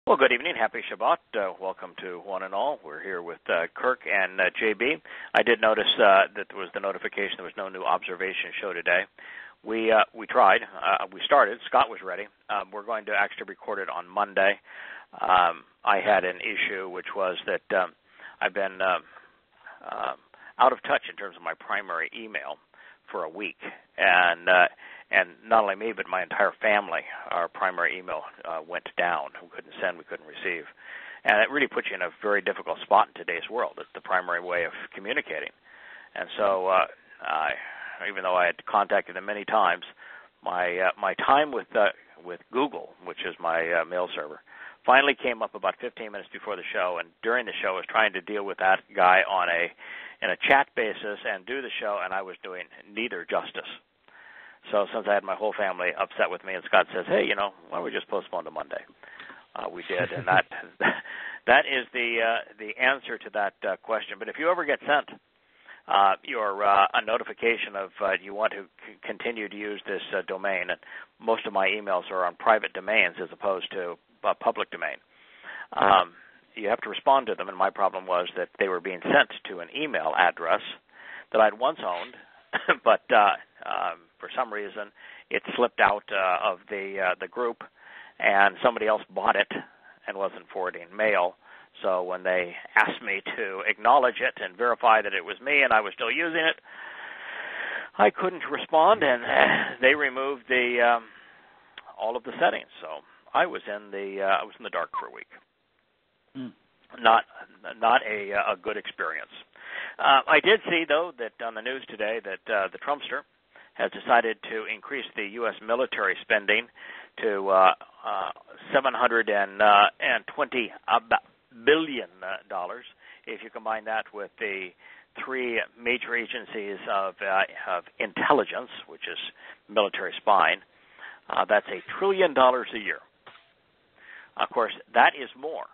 Well, good evening. Happy Shabbat. Welcome to one and all. We're here with Kirk and JB. I did notice that there was the notification there was no new observation show today. We tried. We started. Scott was ready. We're going to actually record it on Monday. I had an issue, which was that I've been out of touch in terms of my primary email for a week, and not only me, but my entire family, our primary email went down. We couldn't send, we couldn't receive. And it really puts you in a very difficult spot in today's world. It's the primary way of communicating. And so even though I had contacted them many times, my time with Google, which is my mail server, finally came up about 15 minutes before the show, and during the show I was trying to deal with that guy in a chat basis and do the show, and I was doing neither justice. So since I had my whole family upset with me, and Scott says, hey, why don't we just postpone to Monday? We did, and that is the answer to that question. But if you ever get sent a notification of you want to continue to use this domain, and most of my emails are on private domains as opposed to public domain, you have to respond to them, and my problem was that they were being sent to an email address that I'd once owned, but for some reason it slipped out of the group, and somebody else bought it and wasn't forwarding mail. So when they asked me to acknowledge it and verify that it was me and I was still using it, I couldn't respond, and they removed all of the settings. So I was in the dark for a week. Not a good experience. I did see, though, that on the news today that the Trumpster has decided to increase the U.S. military spending to $720 billion. If you combine that with the three major agencies of intelligence, which is military spying, that's $1 trillion a year. Of course, that is more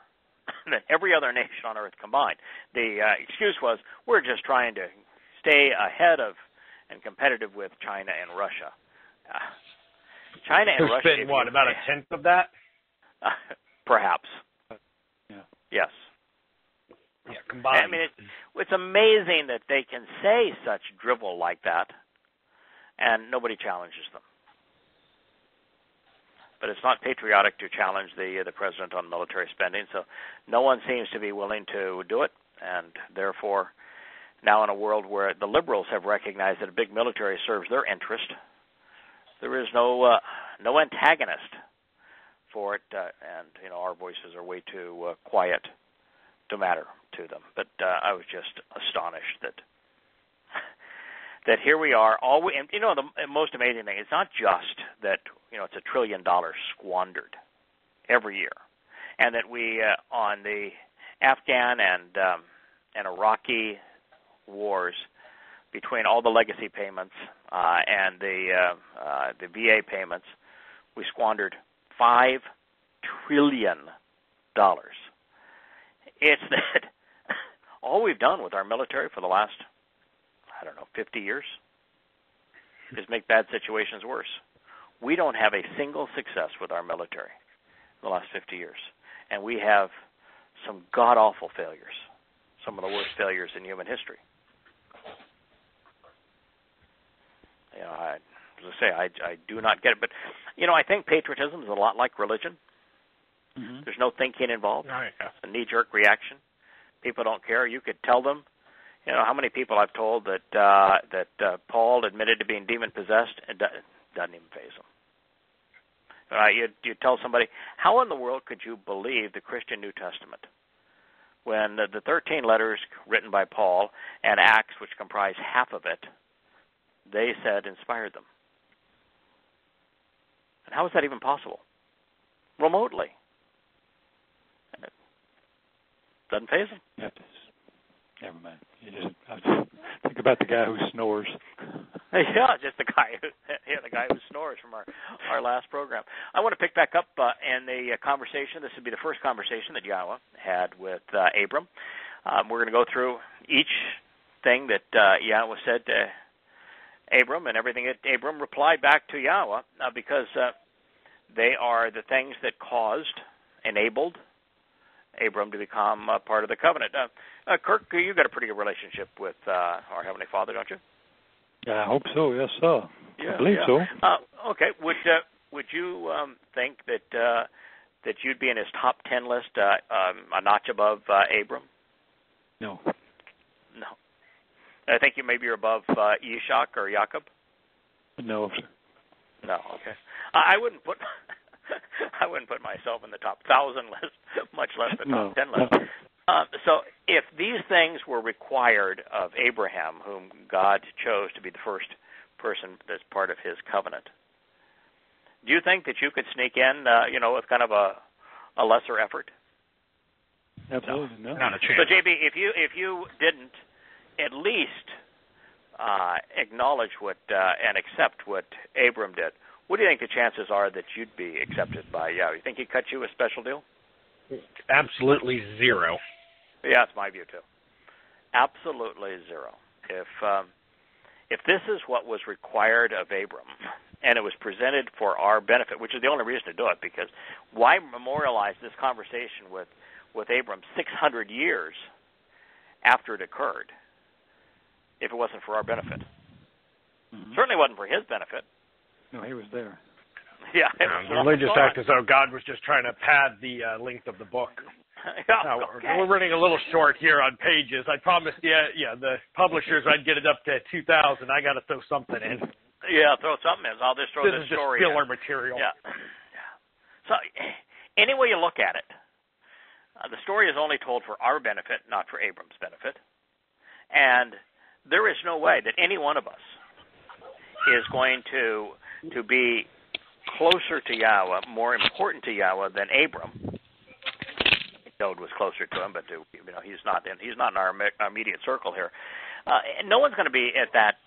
than every other nation on earth combined. The excuse was, we're just trying to stay ahead of and competitive with China and Russia. China and Russia... They're spending, about a tenth of that? Perhaps. Yeah. Yes. Yeah, combined. I mean, it's amazing that they can say such drivel like that, and nobody challenges them. But it's not patriotic to challenge the president on military spending, so no one seems to be willing to do it, and therefore, now in a world where the liberals have recognized that a big military serves their interest, there is no antagonist for it, and our voices are way too quiet to matter to them. But I was just astonished that here we are. And the most amazing thing, it's not just that it's $1 trillion squandered every year, and that we on the Afghan and Iraqi wars, between all the legacy payments and the VA payments, we squandered $5 trillion. It's that all we've done with our military for the last, 50 years is make bad situations worse. We don't have a single success with our military in the last 50 years. And we have some god-awful failures, some of the worst failures in human history. I do not get it. But, I think patriotism is a lot like religion. Mm-hmm. There's no thinking involved. Oh, yeah. It's a knee-jerk reaction. People don't care. You could tell them. How many people I've told that Paul admitted to being demon-possessed, it doesn't even faze them. You tell somebody, how in the world could you believe the Christian New Testament when the 13 letters written by Paul and Acts, which comprise half of it, they said inspired them? And how is that even possible? Remotely. It doesn't faze them. Yep. Never mind. I just think about the guy who snores. Yeah, just the guy who snores from our last program. I want to pick back up in the conversation. This would be the first conversation that Yahowah had with Abram. We're going to go through each thing that Yahowah said to Abram and everything that Abram replied back to Yahowah because they are the things that caused enabled Abram to become part of the covenant. Kirk, you got a pretty good relationship with our Heavenly Father, don't you? I hope so. Yes, sir. Yeah, I believe so. Okay. Would you think that you'd be in his top 10 list, a notch above Abram? No. No. I think you're above Yishak or Jacob. No, sir. No. Okay. I wouldn't put myself in the top 1,000 list, much less the top 10 list. So if these things were required of Abraham, whom God chose to be the first person that's part of his covenant, do you think that you could sneak in, with kind of a lesser effort? Absolutely no. Not a chance. So JB, if you didn't at least acknowledge and accept what Abram did, what do you think the chances are that you'd be accepted by Yahweh? You think he'd cut you a special deal? Absolutely zero. Yeah, that's my view too. Absolutely zero. If this is what was required of Abram, and it was presented for our benefit, which is the only reason to do it, because why memorialize this conversation with Abram 600 years after it occurred if it wasn't for our benefit? Mm-hmm. Certainly wasn't for his benefit. No, he was there. Yeah, The religious act as though God was just trying to pad the length of the book. Yeah, Now, we're running a little short here on pages. I promised the publishers I'd get it up to 2,000. I got to throw something in. Yeah, throw something in. I'll just throw this this is story just in. filler material. Yeah. So any way you look at it, the story is only told for our benefit, not for Abram's benefit. And there is no way that any one of us is going to be closer to Yahweh, more important to Yahweh than Abram. Dode was closer to him, but he's not in our immediate circle here. No one's going to be at that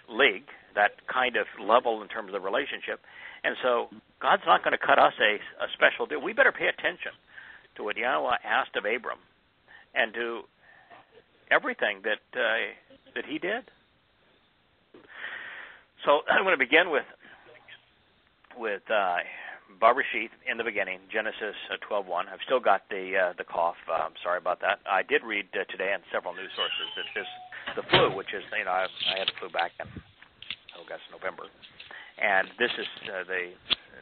league, that kind of level in terms of the relationship, and so God's not going to cut us a special deal. We better pay attention to what Yahweh asked of Abram, and do everything that he did. So I'm going to begin with Bereshith in the beginning, Genesis 12:1. I've still got the cough. I'm sorry about that. I did read today on several news sources that the flu, which is I had the flu back in November, and this is the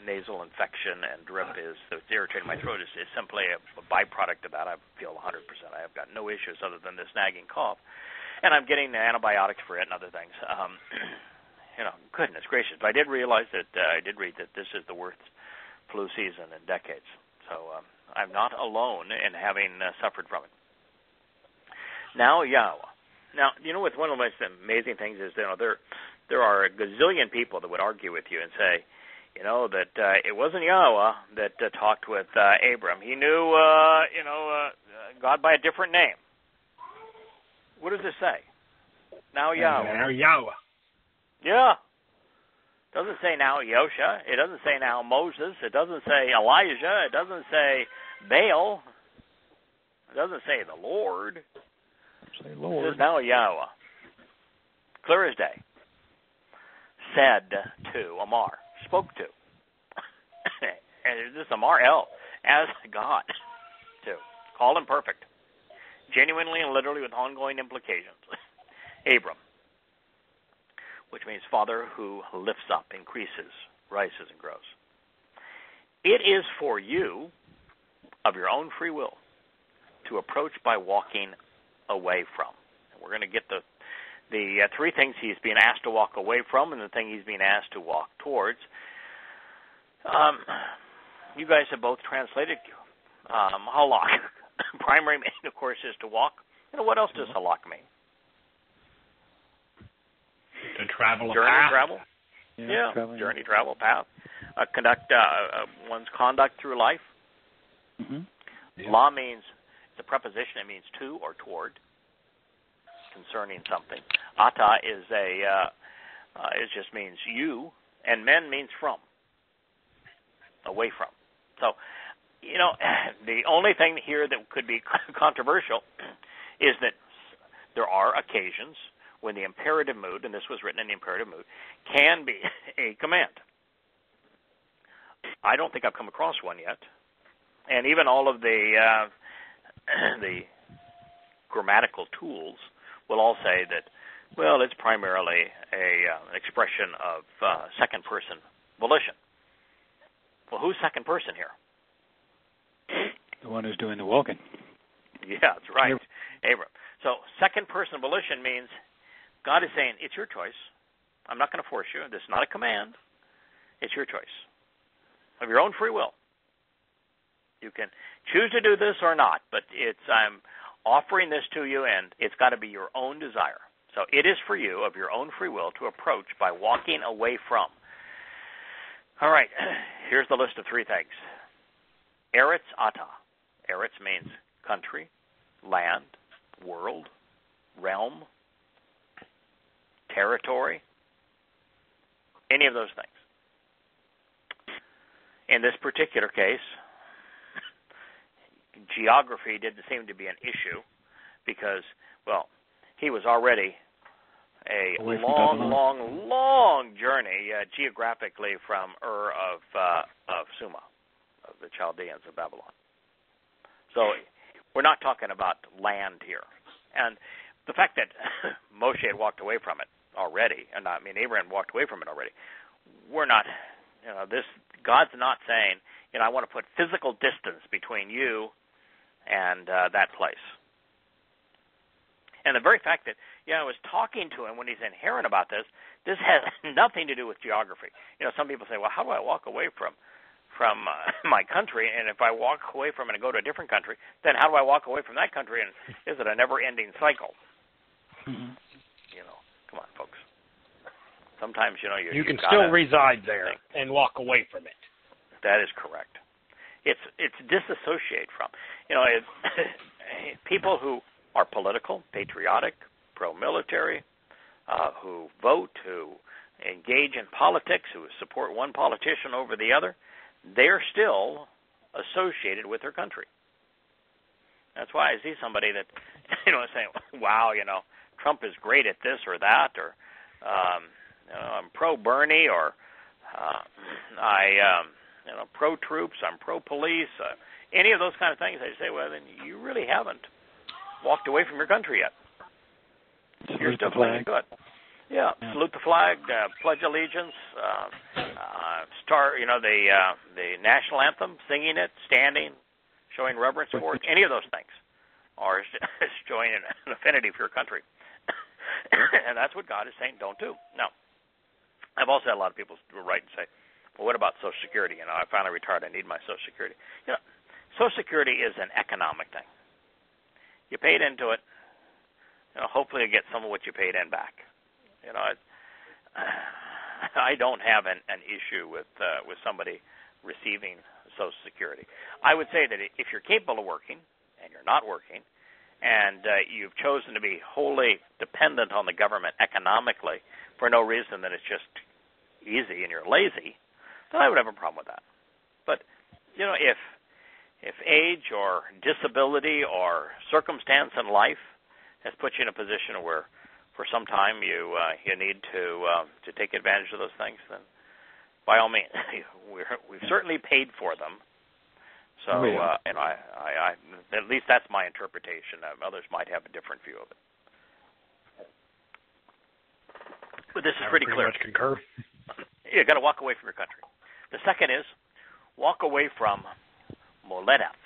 nasal infection and drip is it's irritating my throat is simply a byproduct of that. I feel 100%. I have got no issues other than this nagging cough, and I'm getting antibiotics for it and other things. Goodness gracious! But I did realize that I did read that this is the worst flu season in decades. So I'm not alone in having suffered from it. Now Yahweh. Now what's one of the most amazing things is there are a gazillion people that would argue with you and say, that it wasn't Yahweh that talked with Abram. He knew God by a different name. What does this say? Now Yahweh. Now Yahweh. Yeah. It doesn't say now Yosha. It doesn't say now Moses. It doesn't say Elijah. It doesn't say Baal. It doesn't say the Lord. Say Lord. It says now Yahweh. Clear as day. Said to Amar. Spoke to. And this Amar El as God. To. Called him perfect. Genuinely and literally with ongoing implications. Abram. Which means Father who lifts up, increases, rises, and grows. It is for you, of your own free will, to approach by walking away from. And we're going to get the three things he's being asked to walk away from and the thing he's being asked to walk towards. You guys have both translated halak. Primary meaning, of course, is to walk. What else does halak mean? To travel a journey, path. Travel. Yeah, Journey, travel, path. Conduct one's conduct through life. Mm-hmm. Yeah. Law means, it's a preposition, it means to or toward, concerning something. Ata is it just means you, and men means from, away from. So, the only thing here that could be controversial is that there are occasions when the imperative mood, and this was written in the imperative mood, can be a command. I don't think I've come across one yet And even all of the grammatical tools will all say that, well, it's primarily an expression of second-person volition. Well, who's second person here? The one who's doing the walking. Yeah, that's right, Abram. So second-person volition means God is saying, it's your choice. I'm not going to force you. This is not a command. It's your choice. Of your own free will. You can choose to do this or not, but I'm offering this to you, and it's got to be your own desire. So it is for you, of your own free will, to approach by walking away from. All right, here's the list of 3 things. Eretz Ata. Eretz means country, land, world, realm, territory, any of those things. In this particular case, geography didn't seem to be an issue because, well, he was already a long journey geographically from Ur of Sumer, of the Chaldeans of Babylon. So we're not talking about land here. And the fact that Moshe had walked away from it already, and Abraham walked away from it already, we're not, God's not saying, I want to put physical distance between you and that place. And the very fact that, I was talking to him when he's inherent about this has nothing to do with geography. Some people say, well, how do I walk away from my country? And if I walk away from it and go to a different country, then how do I walk away from that country? And is it a never-ending cycle? Mm-hmm. Come on, folks. Sometimes, you can still reside there and walk away from it. That is correct. It's disassociate from. People who are political, patriotic, pro-military, who vote, who engage in politics, who support one politician over the other, they're still associated with their country. That's why I see somebody that, saying, wow, Trump is great at this or that, or I'm pro-Bernie, or pro-troops, I'm pro-police, any of those kind of things. I say, well, then you really haven't walked away from your country yet. You're still pretty good. Yeah, salute the flag, pledge allegiance, the national anthem, singing it, standing, showing reverence for it. Any of those things are showing an affinity for your country. And that's what God is saying don't do. Now, I've also had a lot of people write and say, well, what about Social Security? I finally retired. I need my Social Security. Social Security is an economic thing. You paid into it. Hopefully you get some of what you paid in back. I don't have an issue with somebody receiving Social Security. I would say that if you're capable of working and you're not working, and you've chosen to be wholly dependent on the government economically for no reason that it's just easy and you're lazy, then I would have a problem with that. But if age or disability or circumstance in life has put you in a position where for some time you need to take advantage of those things, then by all means, we've certainly paid for them. So, and I at least that's my interpretation. Others might have a different view of it. But this is pretty clear. Much concur. You got to walk away from your country. The second is walk away from moledeth.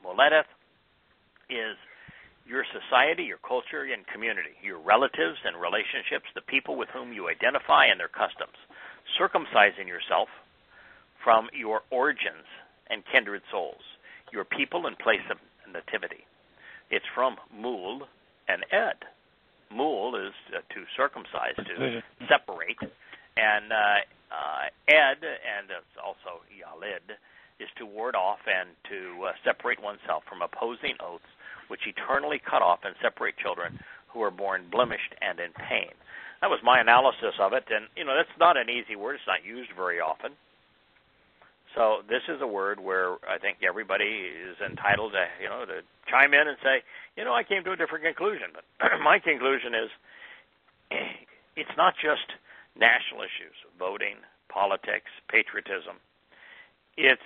Moledeth is your society, your culture, and community, your relatives and relationships, the people with whom you identify and their customs. Circumcising yourself from your origins and kindred souls, your people and place of nativity. It's from mul and ed. Mul is to circumcise, to separate, and ed, and it's also yalid, is to ward off and to separate oneself from opposing oaths which eternally cut off and separate children who are born blemished and in pain. That was my analysis of it, and that's not an easy word. It's not used very often. So this is a word where I think everybody is entitled to, to chime in and say, I came to a different conclusion. But my conclusion is it's not just national issues, voting, politics, patriotism. It's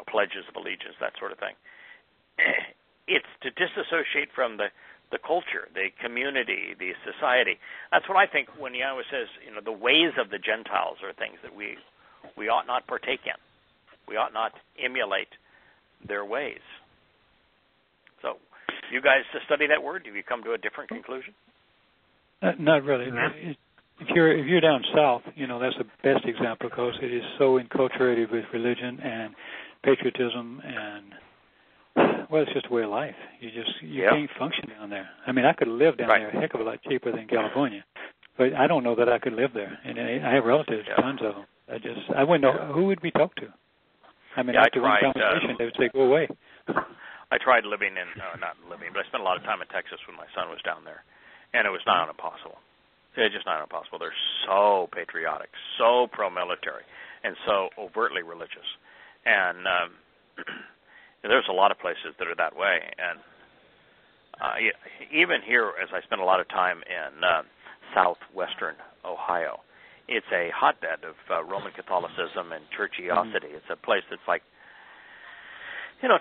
pledges of allegiance, that sort of thing. It's to disassociate from the culture, the community, the society. That's what I think when Yahweh says, the ways of the Gentiles are things that we ought not partake in. We ought not emulate their ways. So, you guys study that word? Have you come to a different conclusion? Not really. If you're down south, that's the best example because it is so enculturated with religion and patriotism and, it's just a way of life. You can't function down there. I mean, I could live down there a heck of a lot cheaper than California, but I don't know that I could live there. And I have relatives, tons of them. I wouldn't know who would we talk to. I mean, after one conversation, they would say, "Go away." I tried living not living, but I spent a lot of time in Texas when my son was down there, and it was not impossible. It's just not impossible. They're so patriotic, so pro-military, and so overtly religious. And there's a lot of places that are that way. And even here, as I spend a lot of time in southwestern Ohio, it's a hotbed of Roman Catholicism and churchiosity. It's a place that's like,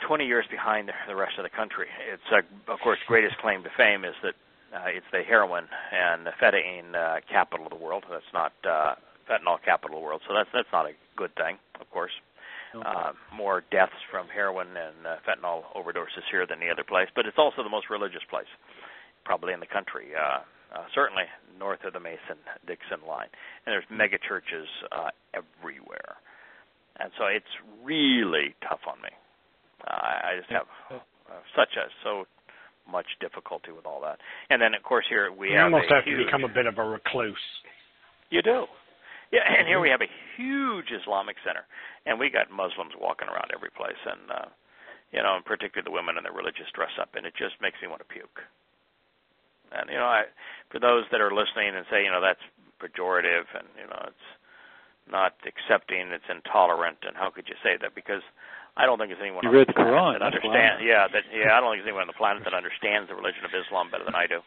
20 years behind the rest of the country. It's, of course, greatest claim to fame is that it's the heroin and fentanyl capital of the world. That's not fentanyl capital of the world. So that's not a good thing, of course. More deaths from heroin and fentanyl overdoses here than any other place. But it's also the most religious place, probably in the country. Certainly north of the Mason-Dixon line. And there's mega churches everywhere. And so it's really tough on me. I just have so much difficulty with all that. And then, of course, here we have almost have to become a bit of a recluse. You do. Yeah, and here we have a huge Islamic center, and we got Muslims walking around every place, and, in particular the women in their religious dress-up, and it just makes me want to puke. And, for those that are listening and say, that's pejorative, and, it's not accepting, it's intolerant, and how could you say that? Because I don't think there's anyone on the planet that understands. I don't think there's anyone on the planet that understands the religion of Islam better than I do.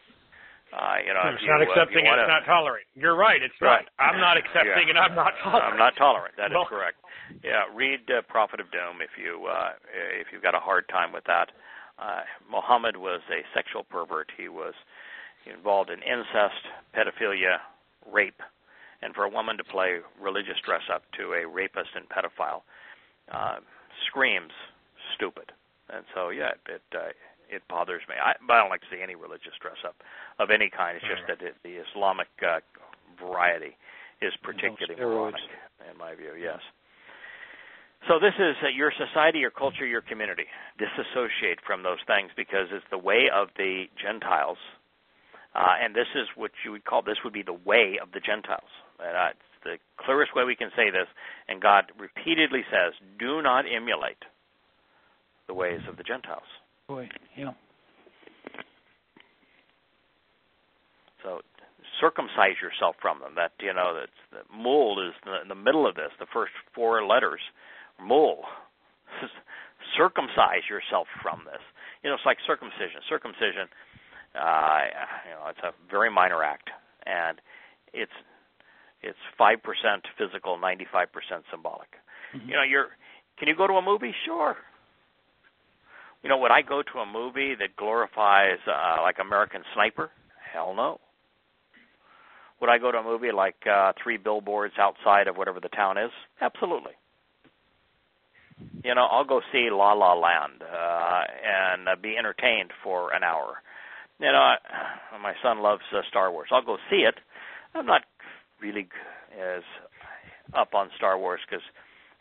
It's not accepting and it's not tolerant. You're right, it's not. I'm not accepting and I'm not tolerant. I'm not tolerant. That is correct. Yeah, read Prophet of Doom if you've got a hard time with that. Muhammad was a sexual pervert. He was involved in incest, pedophilia, rape, and for a woman to play religious dress-up to a rapist and pedophile screams stupid. And so, it bothers me. But I don't like to see any religious dress-up of any kind. It's just that the Islamic variety is particularly moronic, in my view, yes. So this is your society, your culture, your community. Disassociate from those things because it's the way of the Gentiles. And this is what you would call, this would be the way of the Gentiles. It's the clearest way we can say this. And God repeatedly says, do not emulate the ways of the Gentiles. Boy, yeah. So circumcise yourself from them. That that the mul is in the middle of this. The first four letters, mul. Circumcise yourself from this. It's like circumcision. Circumcision, it's a very minor act, and it's 5% physical, 95% symbolic. Mm-hmm. Can you go to a movie? Sure. Would I go to a movie that glorifies like American Sniper? Hell no. Would I go to a movie like Three Billboards Outside of whatever the town is? Absolutely. I'll go see La La Land and be entertained for an hour. My son loves Star Wars. I'll go see it. I'm not really as up on Star Wars because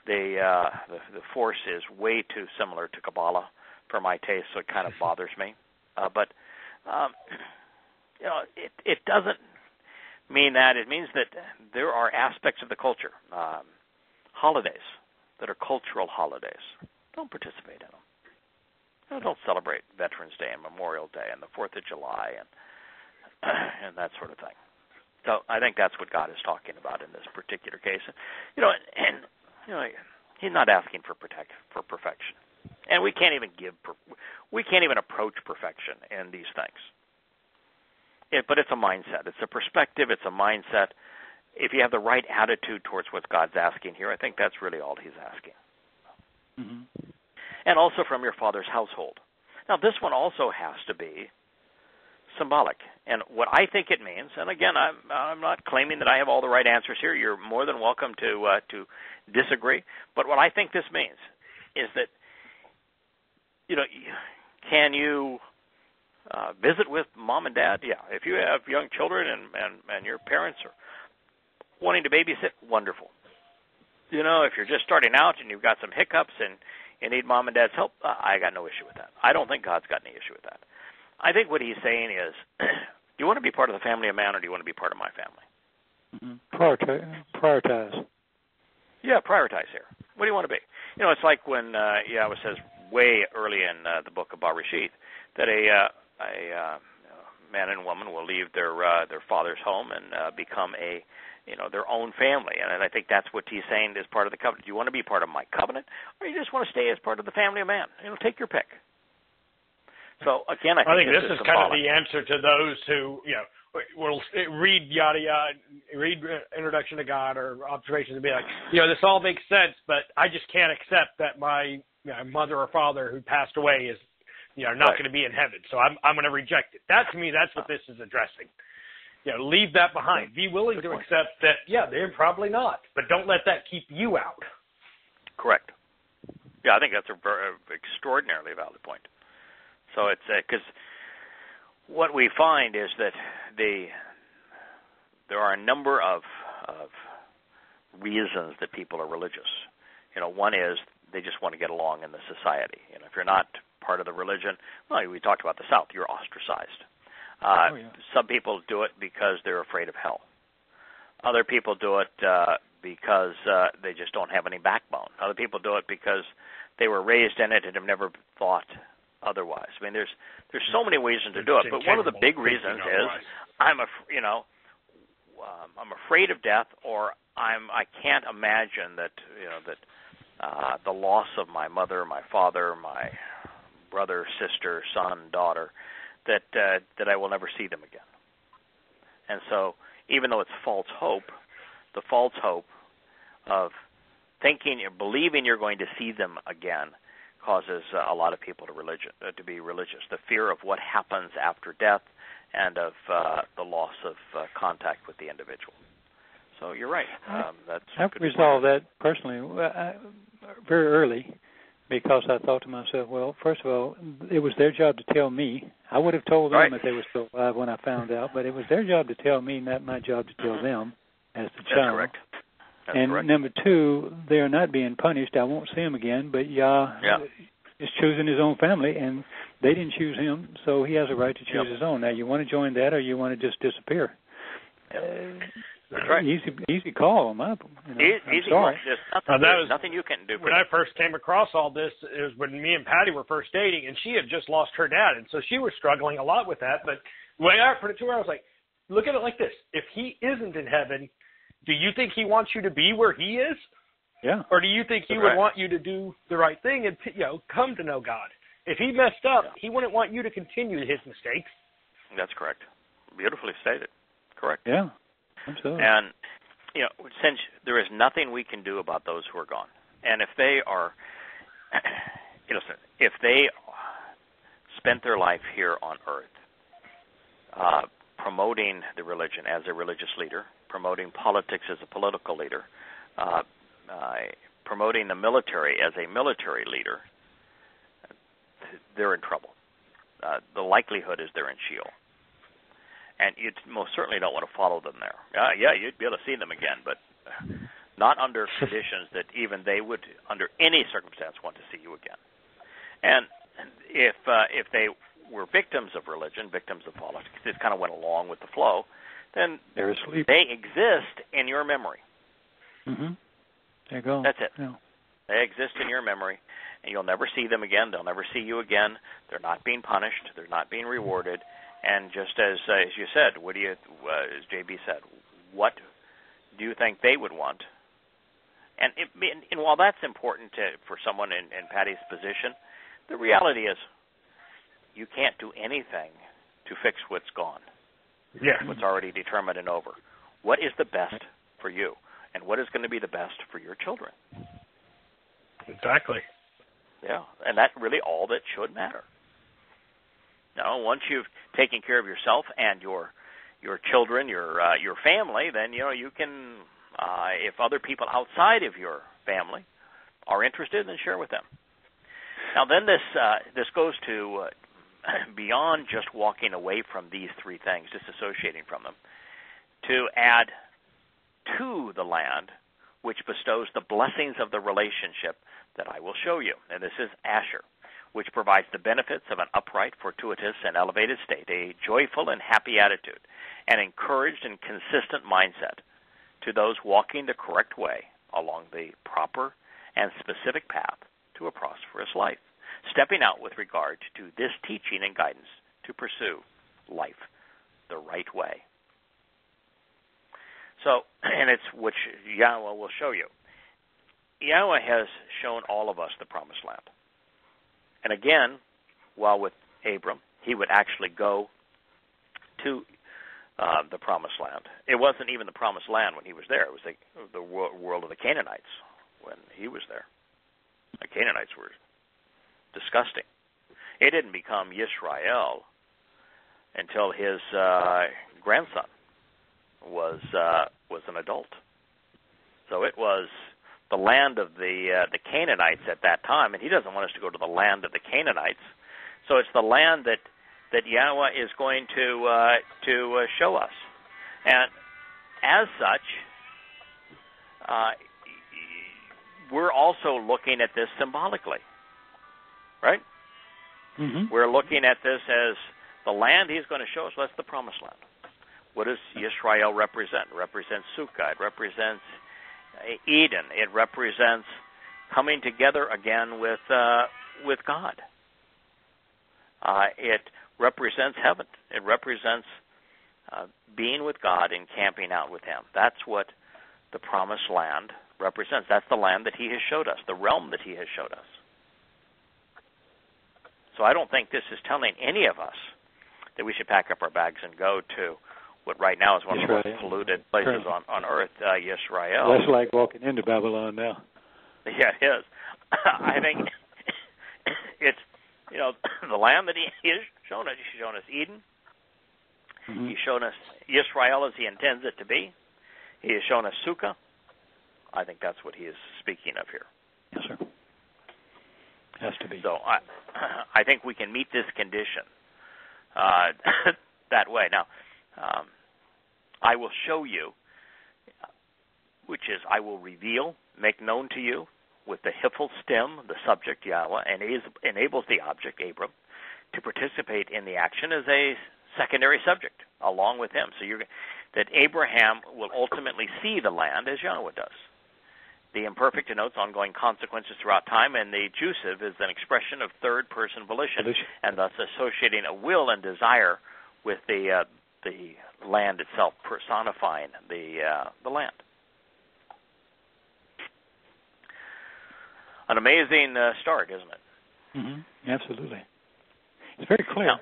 the Force is way too similar to Kabbalah for my taste, so it kind of bothers me. But it doesn't mean that. It means that there are aspects of the culture, holidays that are cultural holidays. Don't participate in them. Don't celebrate Veterans Day and Memorial Day and the 4th of July and that sort of thing. So I think that's what God is talking about in this particular case. He's not asking for perfection. And we can't even approach perfection in these things. But it's a mindset. It's a perspective. It's a mindset. If you have the right attitude towards what God's asking here, I think that's really all he's asking. and also from your father's household. Now, this one also has to be symbolic. And what I think it means, and again, I'm not claiming that I have all the right answers here. You're more than welcome to disagree. But what I think this means is that, can you visit with mom and dad? Yeah. If you have young children and your parents are wanting to babysit, wonderful. If you're just starting out and you've got some hiccups and you need mom and dad's help, I got no issue with that. I don't think God's got any issue with that. I think what he's saying is, do you want to be part of the family of man or do you want to be part of my family? Prioritize. Yeah, prioritize here. What do you want to be? It's like when Yahweh says way early in the book of Bereshit that a man and woman will leave their father's home and become their own family. And I think that's what he's saying is part of the covenant. Do you want to be part of my covenant or you just want to stay as part of the family of man? Take your pick. So, again, I think this is kind of the answer to those who, will read Yada Yahweh, read Introduction to God or Observations and be like, this all makes sense, but I just can't accept that my mother or father who passed away is, not going to be in heaven. So I'm going to reject it. That, to me, that's what this is addressing. Leave that behind. Be willing to accept that, they're probably not, but don't let that keep you out. Correct. Yeah, I think that's a very extraordinarily valid point. So it's because what we find is that there are a number of reasons that people are religious. One is they just want to get along in the society. If you're not part of the religion, well, we talked about the South, you're ostracized. Some people do it because they're afraid of hell. Other people do it because they just don't have any backbone. Other people do it because they were raised in it and have never thought otherwise. I mean, there's so many reasons to do it, but one of the big reasons is I'm afraid of death, or I can't imagine that the loss of my mother, my father, my brother, sister, son, daughter, that I will never see them again. And so, even though it's false hope, the false hope of believing you're going to see them again causes a lot of people to be religious. The fear of what happens after death and of the loss of contact with the individual. So you're right. I've resolved that personally very early because I thought to myself, well, first of all, it was their job to tell me. I would have told them if they were still alive when I found out, but it was their job to tell me, not my job to tell them as the child. That's correct. And number two, they are not being punished. I won't see him again, but Yah is choosing his own family, and they didn't choose him, so he has a right to choose his own. Now, you want to join that, or you want to just disappear? That's right. Easy call on my. Easy sorry. There's nothing you can do. When I first came across all this, it was when me and Patty were first dating, and she had just lost her dad, and so she was struggling a lot with that. But the way I put it to her, I was like, look at it like this: if he isn't in heaven, do you think he wants you to be where he is? Yeah. Or do you think he would want you to do the right thing and come to know God? If he messed up, he wouldn't want you to continue his mistakes. That's correct. Beautifully stated. Correct. Yeah. Absolutely. And since there is nothing we can do about those who are gone, and if they are, if they spent their life here on earth, promoting the religion as a religious leader, promoting politics as a political leader, promoting the military as a military leader, they're in trouble. The likelihood is they're in Sheol. And you most certainly don't want to follow them there. You'd be able to see them again, but not under conditions that even they would, under any circumstance, want to see you again. And if they were victims of religion, victims of politics, just kind of went along with the flow, then they exist in your memory. Mm-hmm. There you go. That's it. Yeah. They exist in your memory, and you'll never see them again. They'll never see you again. They're not being punished. They're not being rewarded. And just as you said, as JB said, what do you think they would want? And while that's important for someone in Patty's position, the reality is you can't do anything to fix what's gone. Yeah. What's already determined and over. What is the best for you? And what is going to be the best for your children? Exactly. Yeah, and that's really all that should matter. Now, once you've taken care of yourself and your children, your family, then you can, if other people outside of your family are interested, then share with them. Now, then this goes to beyond just walking away from these three things, disassociating from them, to add to the land, which bestows the blessings of the relationship that I will show you. And this is Asher, which provides the benefits of an upright, fortuitous, and elevated state, a joyful and happy attitude, an encouraged and consistent mindset to those walking the correct way along the proper and specific path to a prosperous life, stepping out with regard to this teaching and guidance to pursue life the right way. So, and it's which Yahweh will show you. Yahweh has shown all of us the promised land. And again, while with Abram, he would actually go to the promised land. It wasn't even the promised land when he was there. It was the world of the Canaanites when he was there. The Canaanites were disgusting. It didn't become Yisrael until his grandson was an adult. So it was the land of the Canaanites at that time, and he doesn't want us to go to the land of the Canaanites. So it's the land that Yahweh is going to show us, and as such, we're also looking at this symbolically, right? Mm-hmm. We're looking at this as the land he's going to show us. That's the promised land. What does Yisrael represent? It represents Sukkah. It represents Eden. It represents coming together again with God. It represents heaven. It represents being with God and camping out with Him. That's what the promised land represents. That's the land that He has showed us, the realm that He has showed us. So I don't think this is telling any of us that we should pack up our bags and go to what right now is one of the most polluted places on earth, Yisrael. That's like walking into Babylon now. Yeah, it is. I think it's, the land that He has shown us. He's shown us Eden. Mm-hmm. He's shown us Yisrael as He intends it to be. He has shown us Sukkah. I think that's what He is speaking of here. Yes, sir. Has to be. So I think we can meet this condition that way. Now, I will show you, which is I will reveal, make known to you, with the hiphil stem, the subject Yahweh, and enables the object, Abram, to participate in the action as a secondary subject along with him. So that Abraham will ultimately see the land as Yahweh does. The imperfect denotes ongoing consequences throughout time, and the jussive is an expression of third-person volition, and thus associating a will and desire with the land itself, personifying the land. An amazing start, isn't it? Mm-hmm. Absolutely. It's very clear.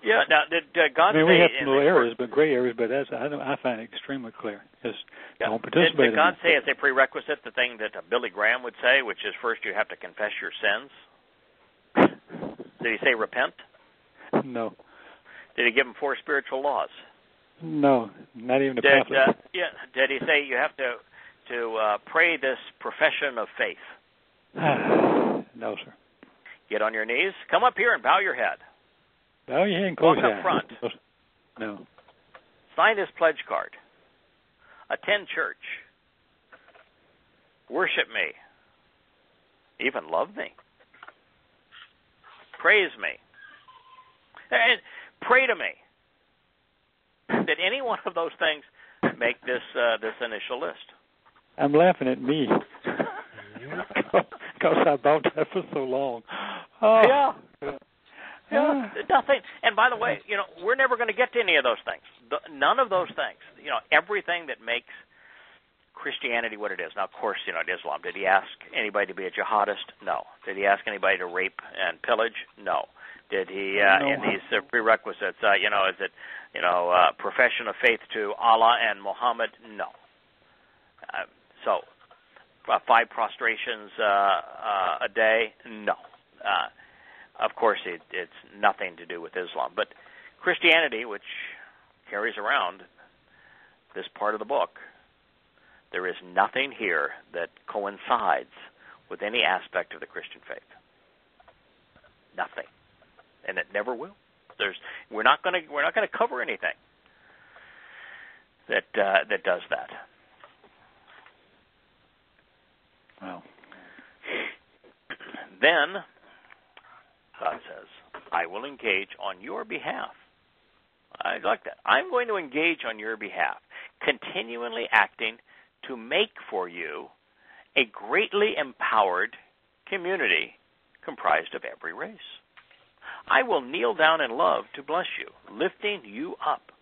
Now, did God say... we have some little areas, but gray areas, but I find it extremely clear. Don't participate. Did God say as a prerequisite the thing that Billy Graham would say, which is first you have to confess your sins? Did He say repent? No. Did He give him 4 spiritual laws? No, not even the Catholic. Did He say you have to pray this profession of faith? No, sir. Get on your knees. Come up here and bow your head. Bow your head and close your eyes. Walk up front. No. Sign this pledge card. Attend church. Worship me. Even love me. Praise me. And pray to me. Did any one of those things make this initial list? I'm laughing at me. Because I bought that for so long. Oh. Yeah, nothing. And by the way, we're never going to get to any of those things. None of those things. Everything that makes Christianity what it is. Now, of course, Islam. Did he ask anybody to be a jihadist? No. Did he ask anybody to rape and pillage? No. Did he, in these prerequisites, is it, profession of faith to Allah and Muhammad? No. So, 5 prostrations a day? No. Of course, it's nothing to do with Islam. But Christianity, which carries around this part of the book, there is nothing here that coincides with any aspect of the Christian faith. Nothing, and it never will. We're not going to cover anything that does that. Wow. Then God says, "I will engage on your behalf." I like that. I'm going to engage on your behalf, continually acting to make for you a greatly empowered community comprised of every race. I will kneel down in love to bless you, lifting you up.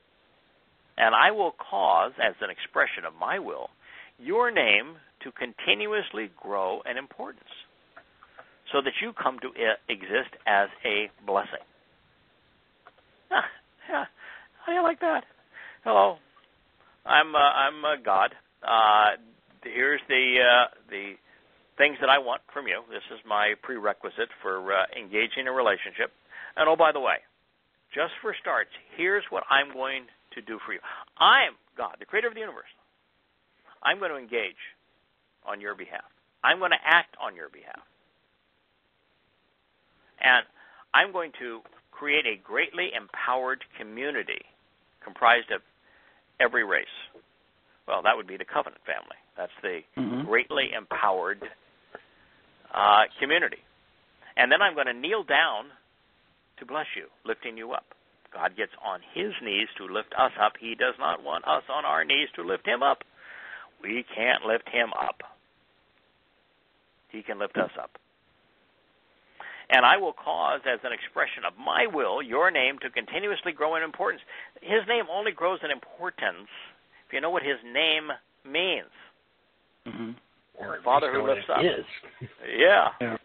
And I will cause, as an expression of my will, your name to continuously grow in importance, so that you come to exist as a blessing. Yeah. How do you like that? Hello, I'm God. Here's the things that I want from you. This is my prerequisite for engaging a relationship. And oh, by the way, just for starts, here's what I'm going to do for you. I'm God, the creator of the universe. I'm going to engage on your behalf. I'm going to act on your behalf. And I'm going to create a greatly empowered community comprised of every race. Well, that would be the covenant family. That's the greatly empowered community. And then I'm going to kneel down to bless you, lifting you up. God gets on his knees to lift us up. He does not want us on our knees to lift him up. We can't lift him up. He can lift us up. And I will cause, as an expression of my will, your name to continuously grow in importance. His name only grows in importance if you know what his name means. Father who lifts up. Yeah. Well,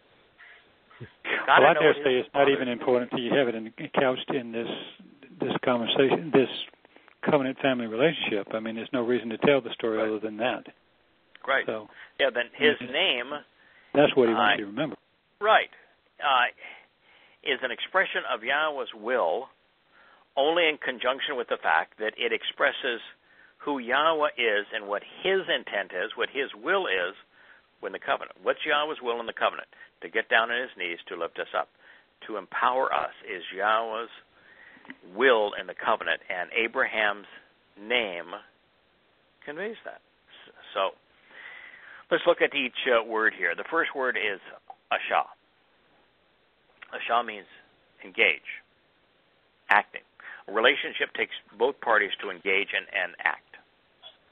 I dare say it's not even important until you have it couched in this conversation, this covenant family relationship. I mean, there's no reason to tell the story other than that. Right. So, yeah, then his name... That's what he wants you to remember. Right. Is an expression of Yahweh's will only in conjunction with the fact that it expresses who Yahweh is and what his intent is, what his will is in the covenant. What's Yahweh's will in the covenant? To get down on his knees to lift us up. To empower us is Yahweh's will in the covenant, and Abraham's name conveys that. So let's look at each word here. The first word is Ashah. Ashah means engage, acting. A relationship takes both parties to engage and act.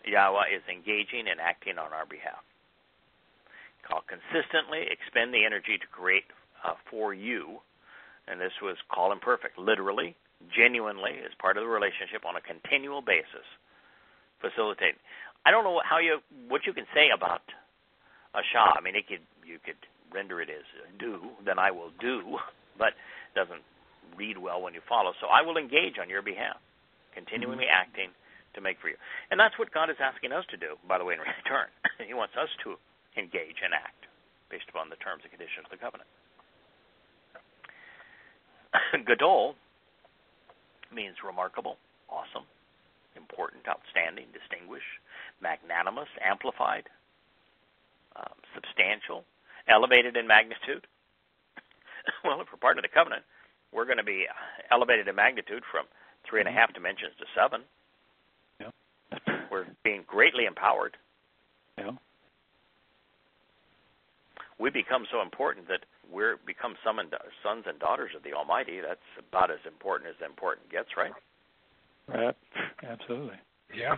Yahweh is engaging and acting on our behalf. Call consistently, expend the energy to create for you, and this was call imperfect, literally, genuinely, as part of the relationship on a continual basis. Facilitate. I don't know what you can say about Ashah. I mean, you could render it as do, then I will do, but it doesn't read well when you follow. So I will engage on your behalf, continually acting to make for you. And that's what God is asking us to do, by the way, in return. He wants us to engage and act based upon the terms and conditions of the covenant. Gadol means remarkable, awesome, important, outstanding, distinguished, magnanimous, amplified, substantial, elevated in magnitude. Well, if we're part of the covenant, we're going to be elevated in magnitude from 3.5 dimensions to 7. Yeah. We're being greatly empowered. Yeah. We become so important that we're become sons and daughters of the Almighty. That's about as important gets, right? Right. Absolutely. Yeah.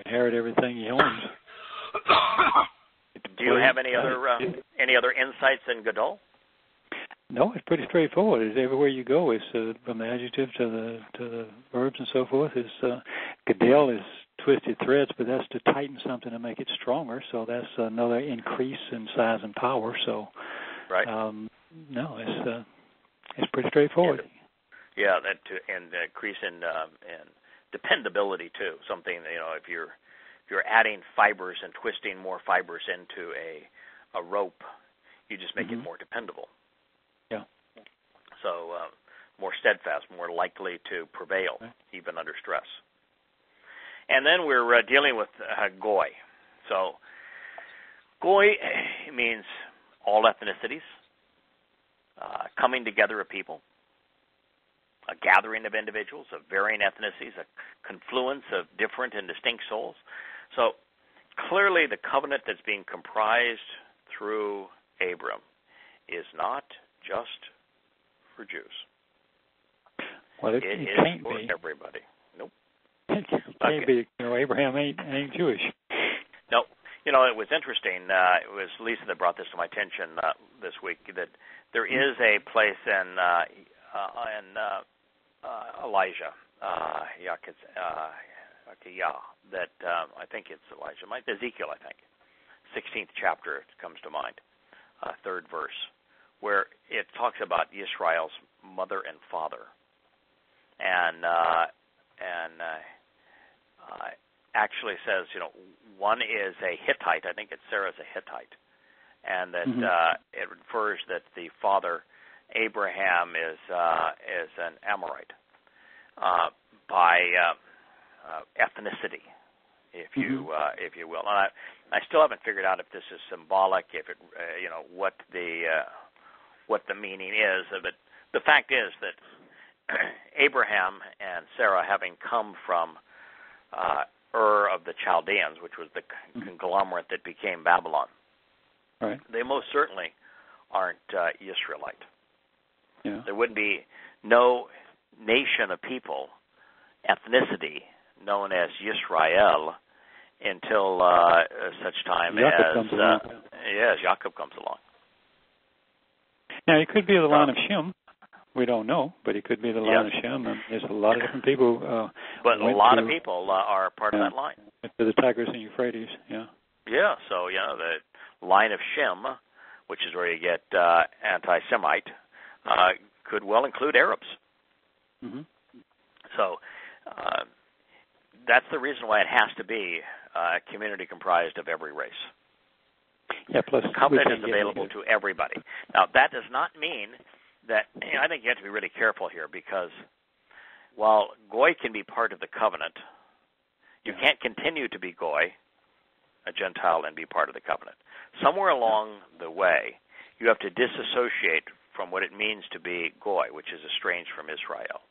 Inherit everything he owns. Do you have any other insights in Gadol? No, it's pretty straightforward. It's everywhere you go. It's from the adjective to the verbs and so forth. It's Gadol is twisted threads, but that's to tighten something to make it stronger. So that's another increase in size and power. So, right. No, it's pretty straightforward. Yeah, and increase in dependability too. Something if you're you're adding fibers and twisting more fibers into a rope, you just make it more dependable. Yeah. So more steadfast, more likely to prevail, even under stress. And then we're dealing with goy. So goy means all ethnicities, coming together of people, a gathering of individuals of varying ethnicities, a confluence of different and distinct souls. So clearly the covenant that's being comprised through Abram is not just for Jews. Well, it is can't for be. everybody. Nope. It can't be. Abraham ain't Jewish. No. It was interesting. It was Lisa that brought this to my attention this week, that there is a place in Elijah, that I think it's Elijah, Ezekiel, I think, 16th chapter, it comes to mind, 3rd verse, where it talks about Israel's mother and father, and actually says, one is a Hittite. I think it's Sarah's a Hittite, and that it refers that the father Abraham is an Amorite by ethnicity, if you will. And I still haven't figured out if this is symbolic, if it what the meaning is of it. The fact is that Abraham and Sarah, having come from Ur of the Chaldeans, which was the conglomerate that became Babylon, right, they most certainly aren't Israelite. Yeah. There would be no nation of people, ethnicity, known as Yisrael until such time as Jacob comes along. Now, it could be the line of Shem. We don't know, but it could be the line of Shem. And there's a lot of different people. But a lot of people are part of that line. To the Tigris and Euphrates, yeah. Yeah, so, the line of Shem, which is where you get anti-Semite, could well include Arabs. So that's the reason why it has to be a community comprised of every race. Yeah, plus the covenant is available to everybody. Now, that does not mean that, I think you have to be really careful here, because while Goy can be part of the covenant, you can't continue to be Goy, a Gentile, and be part of the covenant. Somewhere along the way, you have to disassociate from what it means to be Goy, which is estranged from Israel,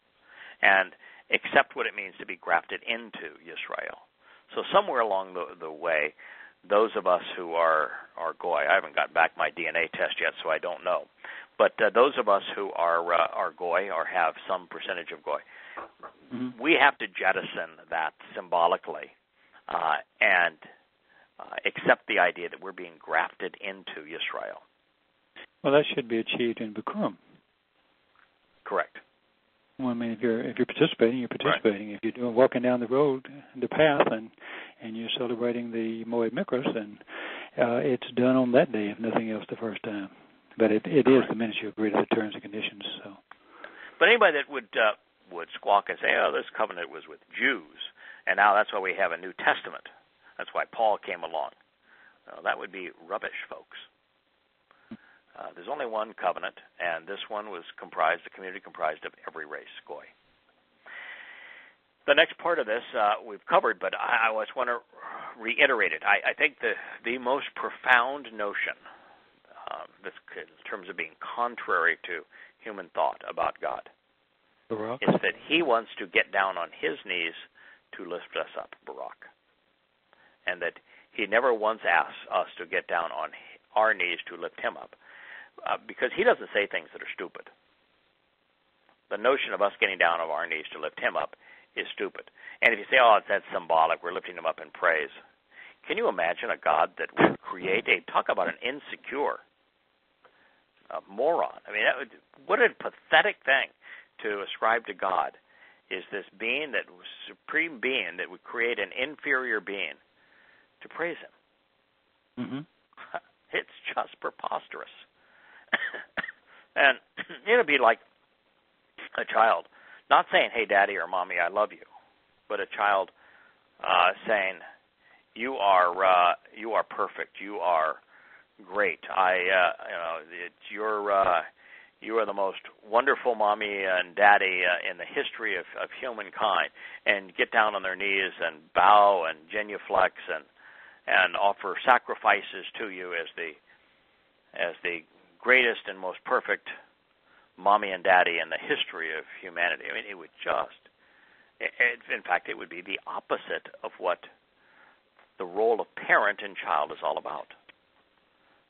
and accept what it means to be grafted into Israel. So somewhere along the way, those of us who are Goy, I haven't gotten back my DNA test yet, so I don't know, but those of us who are Goy or have some percentage of Goy, we have to jettison that symbolically and accept the idea that we're being grafted into Israel. Well, that should be achieved in Bikurim. Correct. Well, I mean, if you're participating, you're participating. Right. If you're walking down the road, the path, and you're celebrating the Moed Mikros, then it's done on that day, if nothing else, the first time. But it is the minute you agree to the terms and conditions. So. But anybody that would squawk and say, "Oh, this covenant was with Jews, and now that's why we have a New Testament. That's why Paul came along." Well, that would be rubbish, folks. There's only one covenant, and this one was the community comprised of every race, Goy. The next part of this we've covered, but I just want to reiterate it. I think the most profound notion, in terms of being contrary to human thought about God, is that he wants to get down on his knees to lift us up, Barak, and that he never once asks us to get down on our knees to lift him up. Because he doesn't say things that are stupid. The notion of us getting down on our knees to lift him up is stupid. And if you say, that's symbolic, we're lifting him up in praise, can you imagine a God that would create talk about an insecure moron? I mean, what a pathetic thing to ascribe to God, is this being that was supreme being that would create an inferior being to praise him. It's just preposterous. And it would be like a child not saying, "Hey, Daddy," or "Mommy, I love you," but a child saying, you are perfect. You are great. You are the most wonderful mommy and daddy in the history of humankind. And get down on their knees and bow and genuflex and offer sacrifices to you as the greatest and most perfect mommy and daddy in the history of humanity. I mean, it would in fact, it would be the opposite of what the role of parent and child is all about.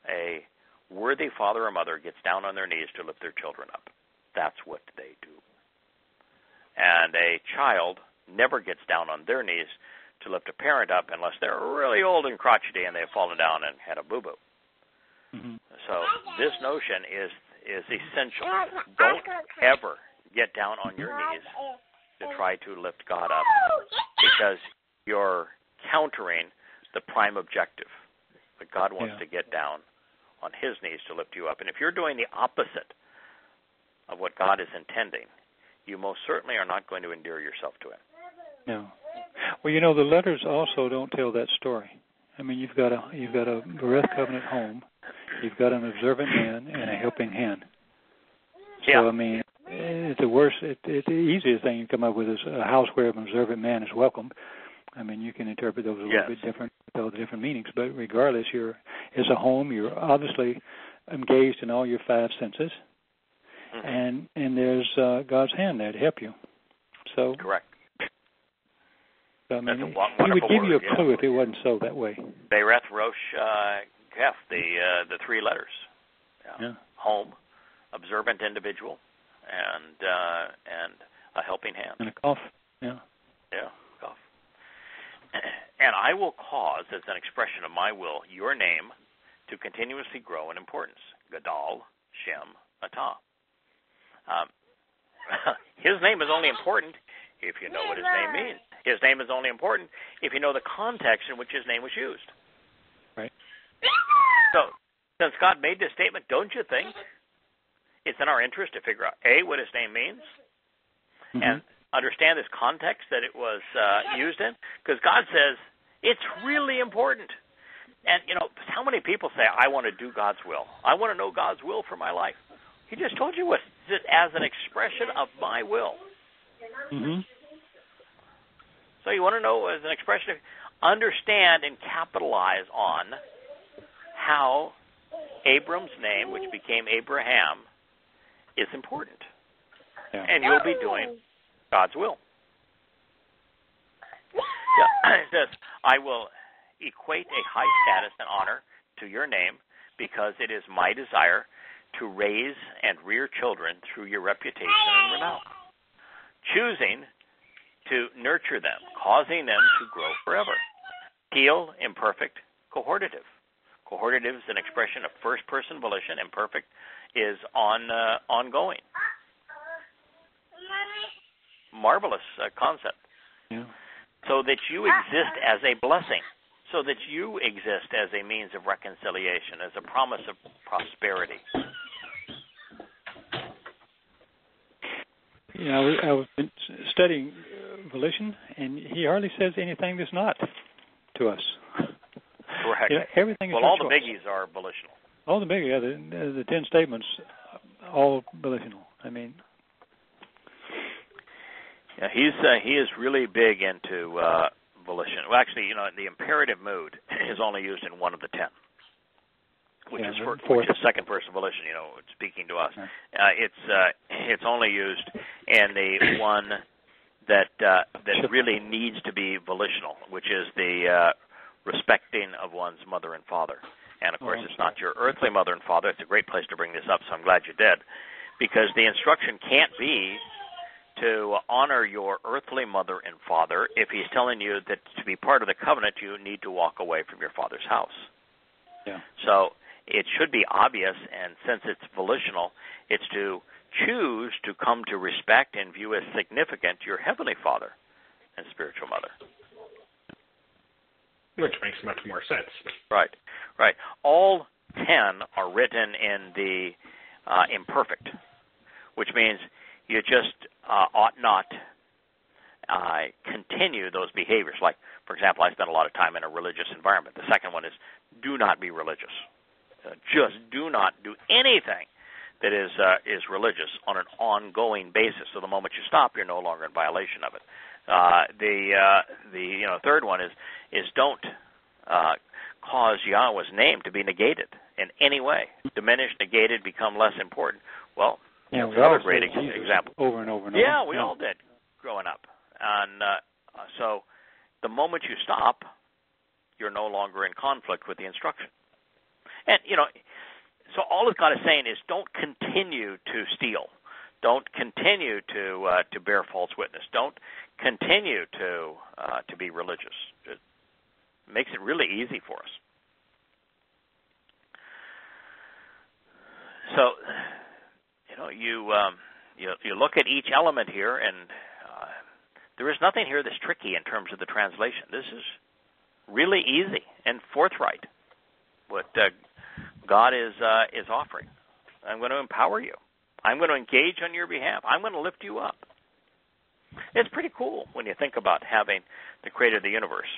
A worthy father or mother gets down on their knees to lift their children up. That's what they do. And a child never gets down on their knees to lift a parent up unless they're really old and crotchety and they've fallen down and had a boo-boo. Mm-hmm. So this notion is essential. Don't ever get down on your knees to try to lift God up, because you're countering the prime objective. But God wants to get down on his knees to lift you up. And if you're doing the opposite of what God is intending, you most certainly are not going to endear yourself to him. No. Well, the letters also don't tell that story. I mean, you've got a Bereth covenant home, you've got an observant man and a helping hand. So, I mean, it's the easiest thing you come up with is a house where an observant man is welcomed. I mean, you can interpret those a little bit different with all the different meanings, but regardless, it's a home. You're obviously engaged in all your five senses, and there's God's hand there to help you. So correct. So, I mean, he would give you a clue if it wasn't so that way. Bereth Rosh Kef, the three letters. Home, observant individual, and a helping hand. And a cough. Cough. And I will cause, as an expression of my will, your name to continuously grow in importance. Gadal, Shem, Atah. His name is only important if you know what his name means. His name is only important if you know the context in which his name was used. Right. So, since God made this statement, don't you think it's in our interest to figure out, A, what his name means, and understand this context that it was used in? Because God says it's really important. And, how many people say, I want to do God's will. I want to know God's will for my life. He just told you what, as an expression of my will. Mm-hmm. So you want to know, as an expression of, understand and capitalize on how Abram's name, which became Abraham, is important. Yeah. And you'll be doing God's will. It says, I will equate a high status and honor to your name because it is my desire to raise and rear children through your reputation and renown, choosing to nurture them, causing them to grow forever. Heel, imperfect, cohortative. Cohortative is an expression of first-person volition. Imperfect is ongoing. Marvelous concept. Yeah. So that you exist as a blessing, so that you exist as a means of reconciliation, as a promise of prosperity. I was studying volition, and he hardly says anything that's not to us. Correct. Everything is all the biggies are volitional. All the biggies, the 10 statements, all volitional. I mean, he is really big into volition. Well, actually, the imperative mood is only used in one of the 10, which is second person volition. Speaking to us, it's only used in the one that really needs to be volitional, which is the respecting of one's mother and father. And of course, it's not your earthly mother and father. It's a great place to bring this up, so I'm glad you did, because the instruction can't be to honor your earthly mother and father if he's telling you that to be part of the covenant, you need to walk away from your father's house. Yeah. So it should be obvious, and since it's volitional, it's to choose to come to respect and view as significant your heavenly father and spiritual mother. Which makes much more sense. Right. All 10 are written in the imperfect, which means you just ought not continue those behaviors. Like, for example, I spend a lot of time in a religious environment. The second one is do not be religious. Just do not do anything that is religious on an ongoing basis. So the moment you stop, you're no longer in violation of it. The third one is don't cause Yahweh's name to be negated in any way, diminished, negated, become less important. Well, yeah, that's another great example. Over and over and yeah, over. we all did growing up. And so the moment you stop, you're no longer in conflict with the instruction. And, so all that God is saying is don't continue to steal. Don't continue to bear false witness. Don't continue to be religious. It makes it really easy for us. So, you look at each element here, and there is nothing here that's tricky in terms of the translation. This is really easy and forthright. What God is offering. I'm going to empower you. I'm going to engage on your behalf. I'm going to lift you up. It's pretty cool when you think about having the Creator of the universe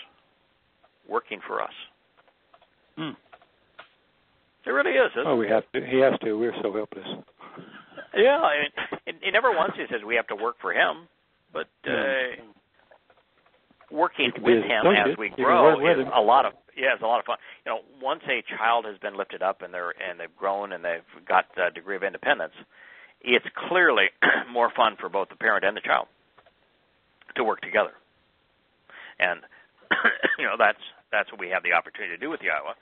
working for us. It really is, isn't it? Oh, we have to. He has to. We're so helpless. Yeah, it never once he says we have to work for him, but working with him as we grow is a lot of fun. Once a child has been lifted up and they've grown and they've got a degree of independence, it's clearly more fun for both the parent and the child to work together. And that's what we have the opportunity to do with Yahowah.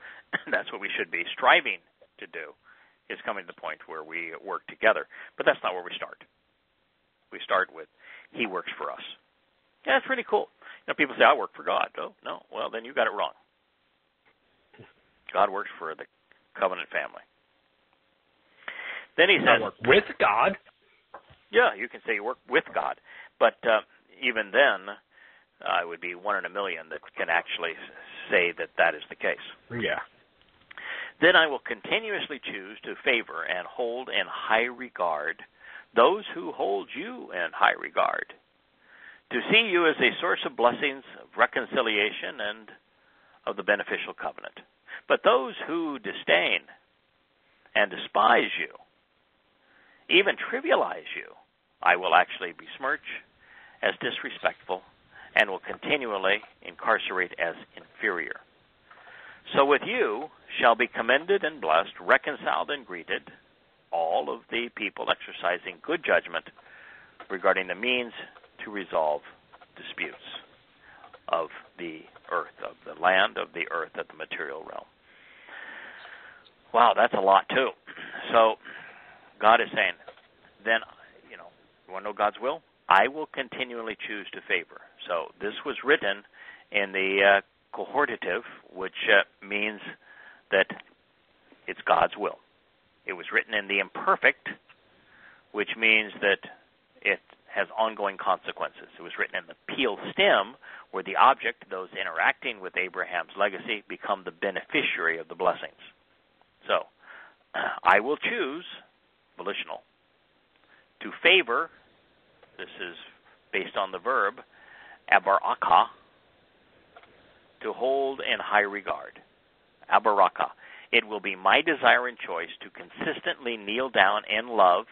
That's what we should be striving to do, is coming to the point where we work together. But that's not where we start. We start with He works for us. Yeah, that's pretty cool. People say, I work for God. Oh, no. Well, then you got it wrong. God works for the covenant family. Then he says, work with God. Yeah, you can say you work with God. But even then, it would be 1 in a million that can actually say that is the case. Yeah. Then I will continuously choose to favor and hold in high regard those who hold you in high regard, to see you as a source of blessings, of reconciliation, and of the beneficial covenant. But those who disdain and despise you, even trivialize you, I will actually besmirch as disrespectful and will continually incarcerate as inferior. So with you shall be commended and blessed, reconciled and greeted, all of the people exercising good judgment regarding the means to resolve disputes of the earth, of the land, of the earth, of the material realm. Wow, that's a lot too. So God is saying, then, you want to know God's will? I will continually choose to favor. So this was written in the cohortative, which means that it's God's will. It was written in the imperfect, which means that it has ongoing consequences. It was written in the Peel stem, where the object, those interacting with Abraham's legacy, become the beneficiary of the blessings. So, I will choose, volitional, to favor, this is based on the verb, abaraka, to hold in high regard. Abaraka. It will be my desire and choice to consistently kneel down in love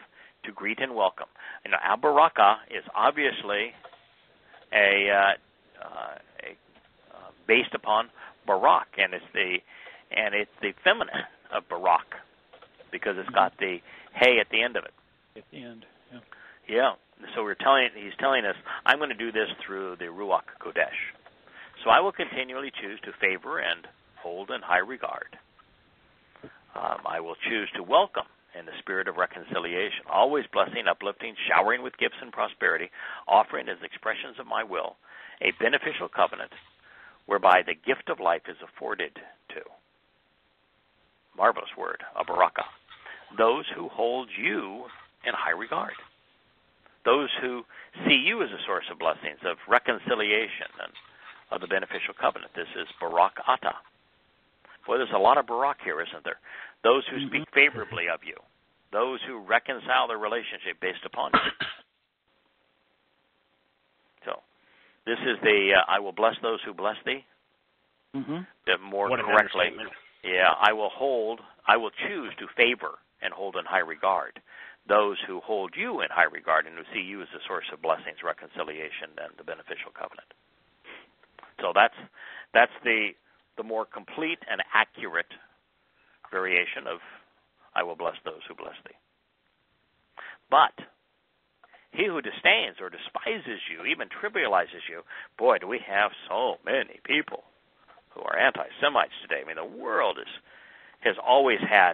to greet and welcome. Abaraka is obviously based upon Barak, and it's the feminine of Barak, because it's got the hey at the end of it. At the end, yeah. Yeah. So he's telling us, I'm going to do this through the Ruach Kodesh. So I will continually choose to favor and hold in high regard. I will choose to welcome in the spirit of reconciliation, always blessing, uplifting, showering with gifts and prosperity, offering as expressions of my will a beneficial covenant whereby the gift of life is afforded to. Marvelous word, a baraka. Those who hold you in high regard. Those who see you as a source of blessings, of reconciliation, and of the beneficial covenant. This is Barak Ata. Boy, there's a lot of Barak here, isn't there? Those who speak favorably of you. Those who reconcile their relationship based upon you. So, This is the I will bless those who bless thee. Mm-hmm. More what correctly, yeah, I will choose to favor and hold in high regard those who hold you in high regard and who see you as a source of blessings, reconciliation, and the beneficial covenant. So that's the more complete and accurate variation of I will bless those who bless thee. But he who disdains or despises you, even trivializes you, boy, do we have so many people who are anti-Semites today. I mean, the world has always had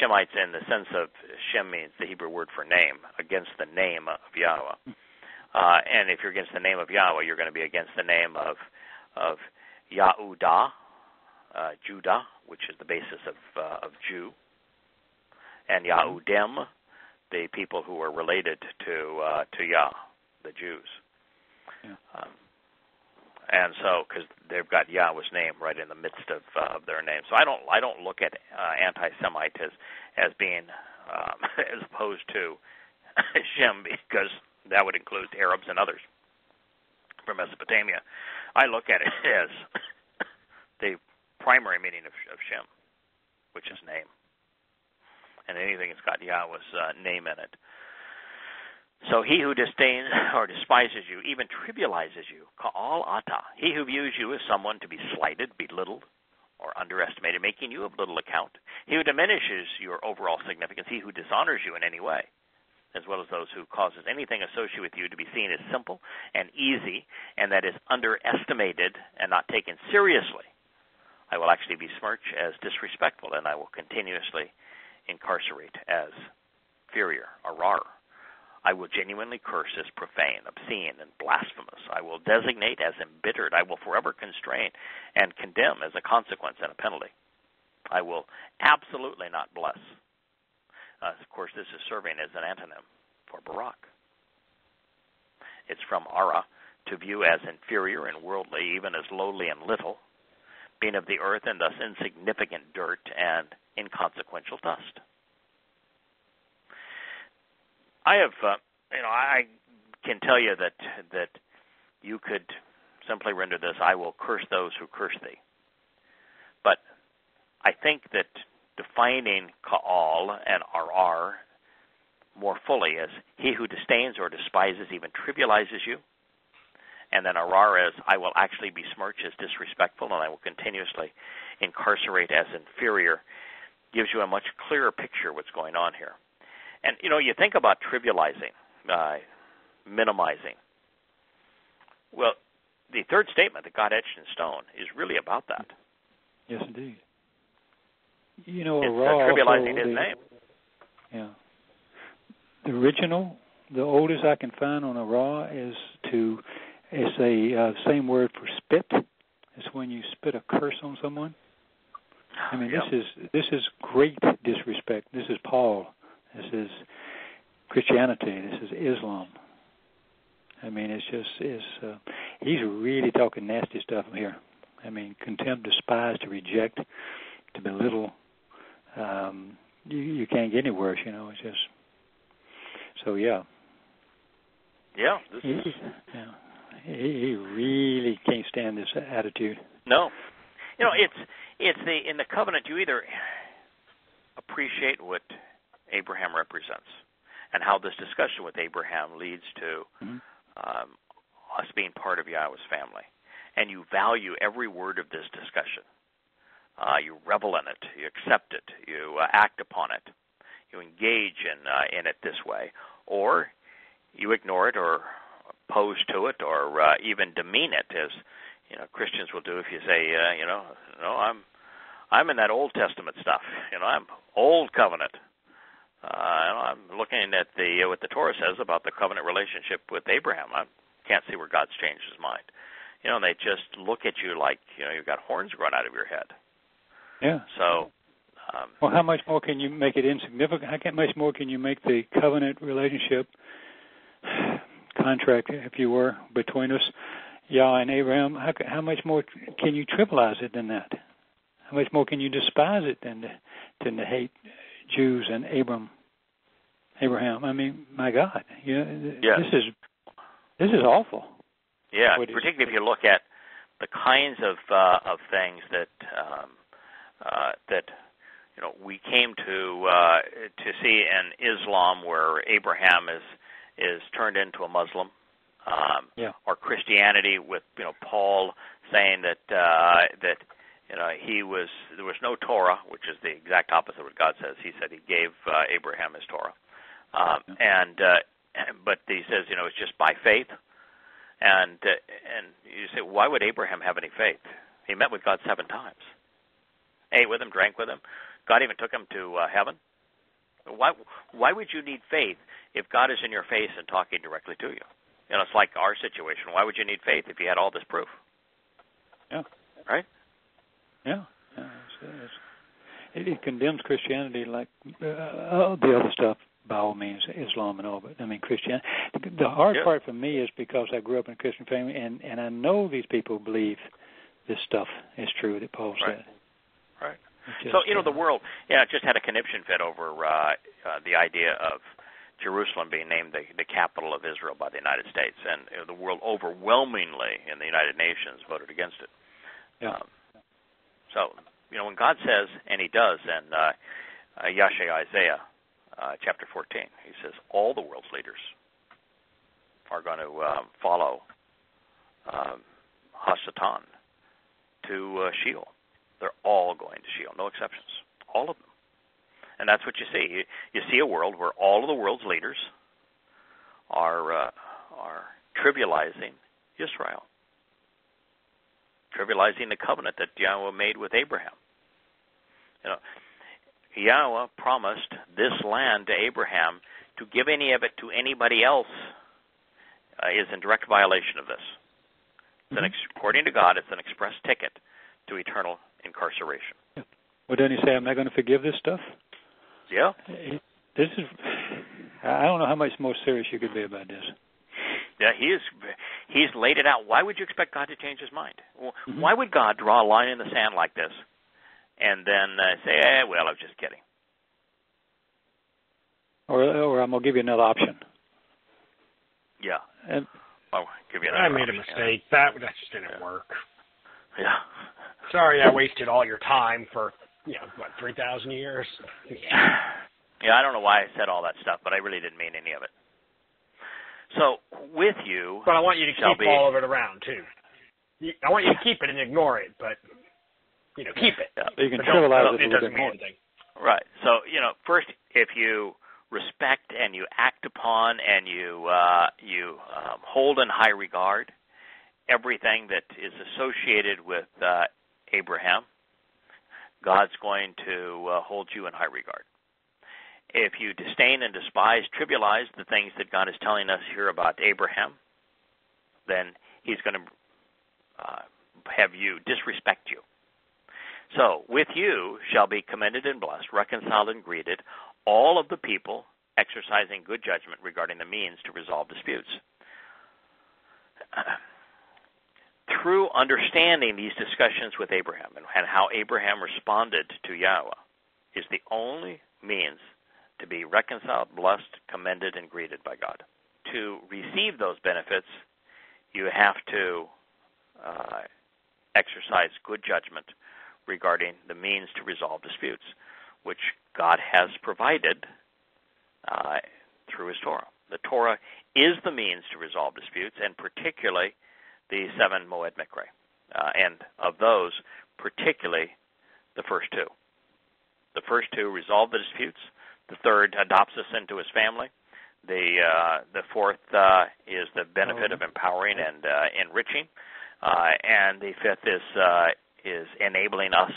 Shemites in the sense of Shem means the Hebrew word for name, against the name of Yahweh. And if you're against the name of Yahweh, you're going to be against the name of Yahudah, Judah, which is the basis of Jew, and Yahudim, the people who are related to Yah, the Jews. Yeah. And so, because they've got Yahweh's name right in the midst of their name, so I don't look at anti-Semite as being as opposed to Shem, because that would include Arabs and others from Mesopotamia. I look at it as the primary meaning of Shem, which is name, and anything that's got Yahweh's name in it. So he who disdains or despises you, even trivializes you, ka'al ata, he who views you as someone to be slighted, belittled, or underestimated, making you of little account, he who diminishes your overall significance, he who dishonors you in any way, as well as those who causes anything associated with you to be seen as simple and easy, and that is underestimated and not taken seriously, I will actually besmirch as disrespectful, and I will continuously incarcerate as inferior, arar. I will genuinely curse as profane, obscene, and blasphemous. I will designate as embittered. I will forever constrain and condemn as a consequence and a penalty. I will absolutely not bless. Of course, this is serving as an antonym for Barak. It's from ara, to view as inferior and worldly, even as lowly and little, being of the earth and thus insignificant dirt and inconsequential dust. I have, I can tell you that you could simply render this, I will curse those who curse thee. But I think that defining ka'al and arar more fully as he who disdains or despises, even trivializes you, and then arar as I will actually besmirch as disrespectful and I will continuously incarcerate as inferior, gives you a much clearer picture of what's going on here. And, you think about trivializing, minimizing. Well, the third statement that God etched in stone is really about that. Yes, indeed. It's trivializing his name. Yeah. The original, the oldest I can find on a raw is a same word for spit. It's when you spit a curse on someone. I mean, this is great disrespect. This is Paul. This is Christianity. This is Islam. I mean, he's really talking nasty stuff here. I mean, contempt, despise, to reject, to belittle. You can't get any worse, It's just so yeah. Yeah. He really can't stand this attitude. No. It's in the covenant. You either appreciate what Abraham represents and how this discussion with Abraham leads to us being part of Yahweh's family, and you value every word of this discussion. You revel in it, you accept it, you act upon it, you engage in it this way, or you ignore it or oppose to it or even demean it, as Christians will do if you say, no, I'm in that Old Testament stuff. I'm Old Covenant. I'm looking at what the Torah says about the covenant relationship with Abraham. I can't see where God's changed his mind. And they just look at you like you've got horns growing out of your head. Yeah. So. Well, how much more can you make it insignificant? How much more can you make the covenant relationship contract, if you were, between us, Yah and Abraham? How much more can you trivialize it than that? How much more can you despise it than to hate Jews and Abraham? I mean, my God, this is This is awful. Yeah, particularly if you look at the kinds of things that we came to see in Islam, where Abraham is turned into a Muslim, or Christianity with Paul saying that there was no Torah, which is the exact opposite of what God says. He said he gave Abraham his Torah, but he says it's just by faith. And you say, why would Abraham have any faith? He met with God 7 times, ate with him, drank with him. God even took him to heaven. Why would you need faith if God is in your face and talking directly to you? It's like our situation. Why would you need faith if you had all this proof? Yeah. Right? Yeah. It condemns Christianity like the other stuff, by all means, Islam and all, but I mean Christianity. The hard part for me is because I grew up in a Christian family, and I know these people believe this stuff is true that Paul said. Right. Just, so the world, just had a conniption fit over the idea of Jerusalem being named the capital of Israel by the United States, and the world overwhelmingly in the United Nations voted against it. Yeah. So when God says, and He does, in Isaiah chapter 14, He says all the world's leaders are going to follow Hasatan to Sheol. They're all going to Sheol, no exceptions, all of them. And that's what you see. You see a world where all of the world's leaders are trivializing Israel, trivializing the covenant that Yahweh made with Abraham. Yahweh promised this land to Abraham. To give any of it to anybody else is in direct violation of this. According to God, it's an express ticket to eternal incarceration. Well, doesn't He say, I'm not going to forgive this stuff? Yeah. This is, I don't know how much more serious you could be about this. Yeah, he's laid it out. Why would you expect God to change His mind? Why would God draw a line in the sand like this and then say, well, I was just kidding? Or I'm going to give you another option. Yeah. I'll give you I another made option. A mistake. That just didn't work. Yeah. Sorry, I wasted all your time for 3,000 years. Yeah, I don't know why I said all that stuff, but I really didn't mean any of it. So with you, but I want you to keep all of it around too. I want you to keep it and ignore it, but keep it. Yeah, you can trivialize it. It doesn't mean anything. Right. So first, if you respect and you act upon and you hold in high regard everything that is associated with Abraham, God's going to hold you in high regard. If you disdain and despise, trivialize the things that God is telling us here about Abraham, then He's going to have you disrespect you. So, with you shall be commended and blessed, reconciled and greeted, all of the people exercising good judgment regarding the means to resolve disputes. Through understanding these discussions with Abraham and how Abraham responded to Yahweh is the only means to be reconciled, blessed, commended, and greeted by God. To receive those benefits, you have to exercise good judgment regarding the means to resolve disputes, which God has provided through His Torah. The Torah is the means to resolve disputes, and particularly the 7 Moed Mikre, and of those, particularly the first 2. The first 2 resolve the disputes. The third adopts us into his family. The fourth is the benefit of empowering and enriching, and the fifth is enabling us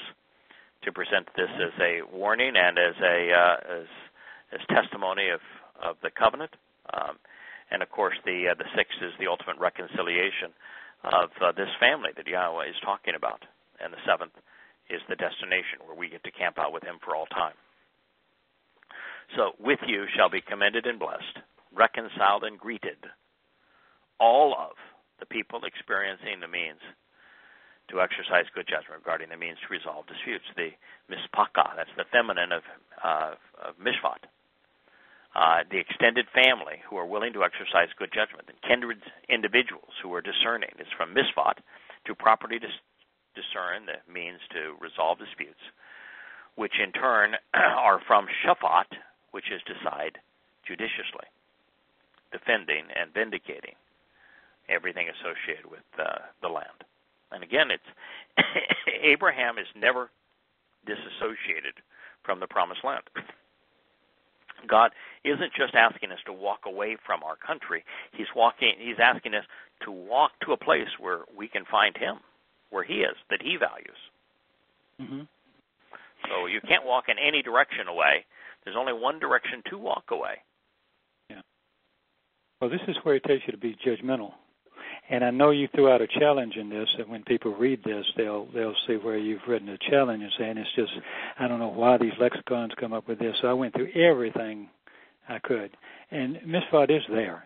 to present this as a warning and as testimony of the covenant. And of course, the sixth is the ultimate reconciliation of this family that Yahweh is talking about, and the seventh is the destination where we get to camp out with Him for all time. So, with you shall be commended and blessed, reconciled and greeted, all of the people experiencing the means to exercise good judgment regarding the means to resolve disputes. The mispaka, that's the feminine of mishpat, the extended family who are willing to exercise good judgment, and kindred individuals who are discerning. It's from misfot to properly discern the means to resolve disputes, which in turn are from shafat, which is decide judiciously, defending and vindicating everything associated with the land. And again, it's Abraham is never disassociated from the promised land. God isn't just asking us to walk away from our country. He's asking us to walk to a place where we can find Him, where He is, that He values. Mm-hmm. So you can't walk in any direction away. There's only one direction to walk away. Yeah. Well, this is where it takes you to be judgmental. And I know you threw out a challenge in this, and when people read this, they'll see where you've written a challenge and saying it's just, I don't know why these lexicons come up with this. So I went through everything I could. And misfot is there.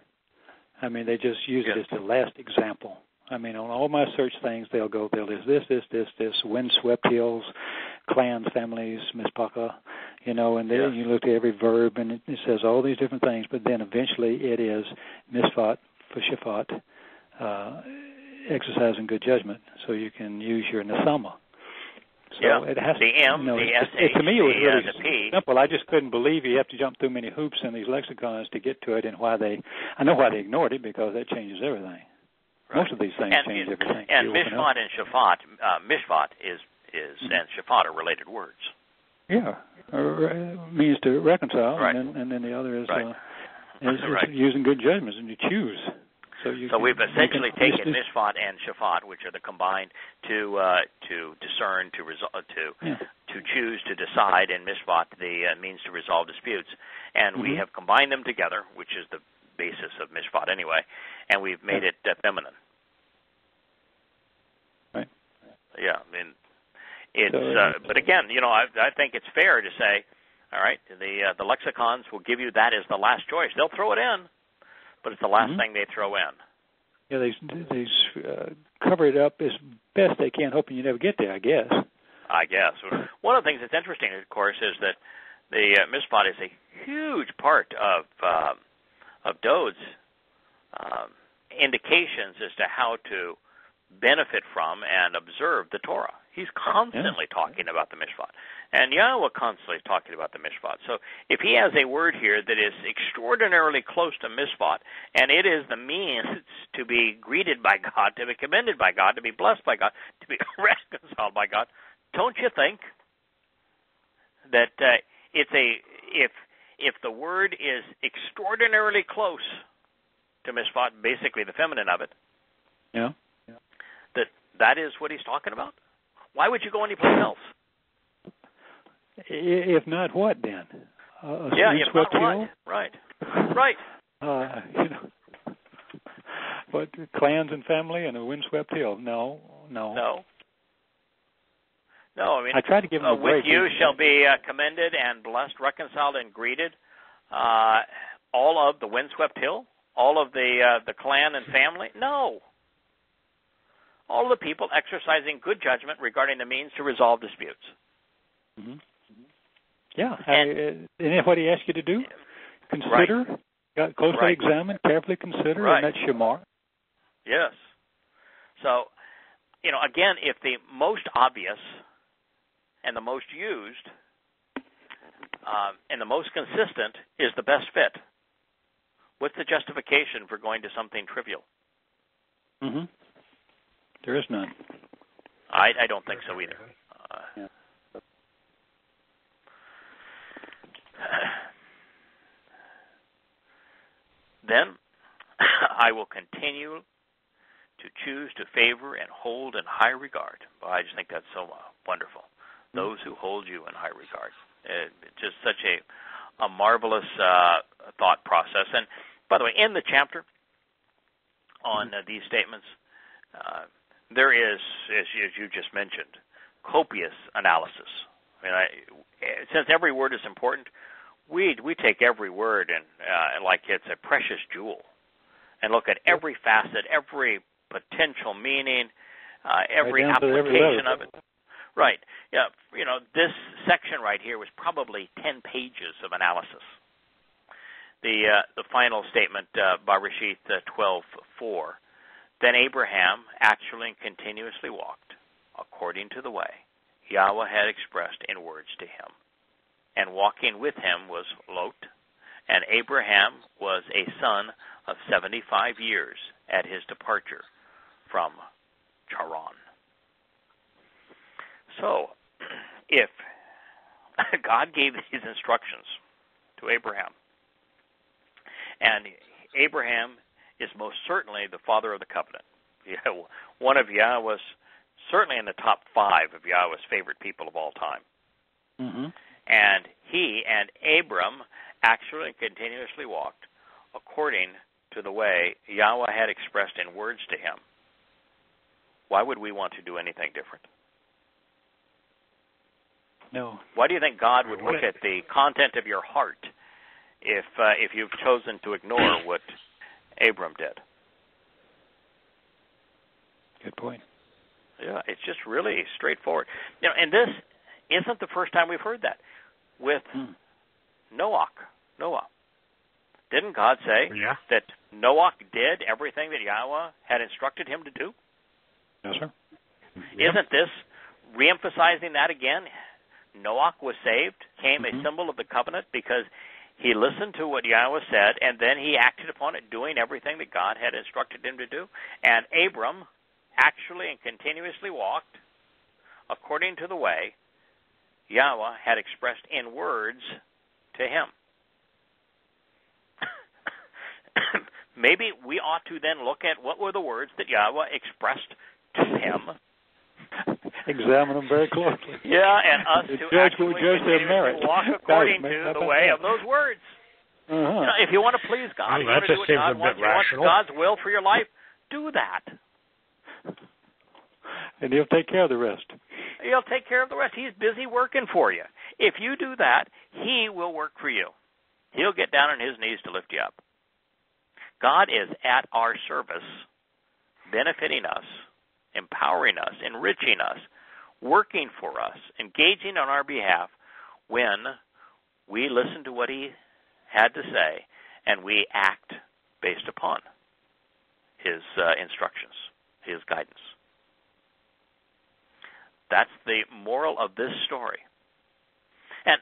I mean, they just use it as the last example. I mean, on all my search things, they'll list this, windswept hills, clans, families, mispaka, and then you look at every verb, and it says all these different things, but then eventually it is misfot for shafat, exercising good judgment, so you can use your nasama. So it has the M, the SH, to me it was really the P. simple. I just couldn't believe you have to jump through many hoops in these lexicons to get to it, and I know why they ignored it, because that changes everything. Right. Most of these things change everything. And mishpat and shafat, mishpat is and shafat are related words. Yeah, means to reconcile, right. and then the other is, right. is using good judgments, and you choose. So we've essentially taken mishpat and shafat, which are the combined to discern, to choose, to decide, and mishpat, the means to resolve disputes. And we have combined them together, which is the basis of mishpat anyway, and we've made it feminine. Right. Yeah, I mean, it's. But again, I think it's fair to say, all right, the lexicons will give you that as the last choice. They'll throw it in, but it's the last thing they throw in. Yeah, they cover it up as best they can, hoping you never get there, I guess. One of the things that's interesting, of course, is that the mishpat is a huge part of Dode's indications as to how to benefit from and observe the Torah. He's constantly talking about the mishpat. And Yahowah constantly is talking about the mishpat. So if he has a word here that is extraordinarily close to mishpat, and it is the means to be greeted by God, to be commended by God, to be blessed by God, to be reconciled by God, don't you think that if the word is extraordinarily close to mishpat, basically the feminine of it, that is what he's talking about? Why would you go anyplace else? If not, what then? If not what? Right. What, clans and family and a windswept hill? No. I mean, I tried to give him a break. With you shall be commended and blessed, reconciled, and greeted. All of the windswept hill, all of the clan and family. No. All of the people exercising good judgment regarding the means to resolve disputes. Mm-hmm. Yeah, and what he asked you to do? Consider, closely examine, carefully consider, and that's Shamar. Yes. So, again, if the most obvious and the most used and the most consistent is the best fit, what's the justification for going to something trivial? Mm-hmm. There is none. I don't think so either. Then I will continue to choose to favor and hold in high regard. Well, I just think that's so wonderful. Those who hold you in high regard. It's just such a marvelous thought process. And by the way, in the chapter on these statements, there is, as you just mentioned, copious analysis. I mean, since every word is important, we take every word and like it's a precious jewel, and look at every facet, every potential meaning, every application of it. Right. Yeah. This section right here was probably 10 pages of analysis, the final statement, Bereshit 12:4. Then Abraham actually and continuously walked according to the way Yahweh had expressed in words to him. And walking with him was Lot, and Abraham was a son of 75 years at his departure from Charan. So, if God gave these instructions to Abraham, and Abraham is most certainly the father of the covenant, one of Yahweh's, certainly in the top 5 of Yahweh's favorite people of all time. Mm-hmm. And he and Abram actually continuously walked according to the way Yahweh had expressed in words to him. Why would we want to do anything different? No. Why do you think God would look at the content of your heart if you've chosen to ignore what Abram did? Good point. Yeah, it's just really straightforward. And this isn't the first time we've heard that. With Noah. Didn't God say that Noah did everything that Yahweh had instructed him to do? Yes, sir. Isn't this reemphasizing that again? Noah was saved, came a symbol of the covenant because he listened to what Yahweh said, and then he acted upon it, doing everything that God had instructed him to do. And Abram actually and continuously walked according to the way Yahweh had expressed in words to him. Maybe we ought to then look at what were the words that Yahweh expressed to him. Examine them very closely. Yeah, and us to actually walk according to the way of those words. Uh-huh. If you want to please God, you want to do what God wants, you want God's will for your life, do that. And he'll take care of the rest. He'll take care of the rest. He's busy working for you. If you do that, he will work for you. He'll get down on his knees to lift you up. God is at our service, benefiting us, empowering us, enriching us, working for us, engaging on our behalf when we listen to what he had to say and we act based upon his instructions, his guidance. That's the moral of this story. And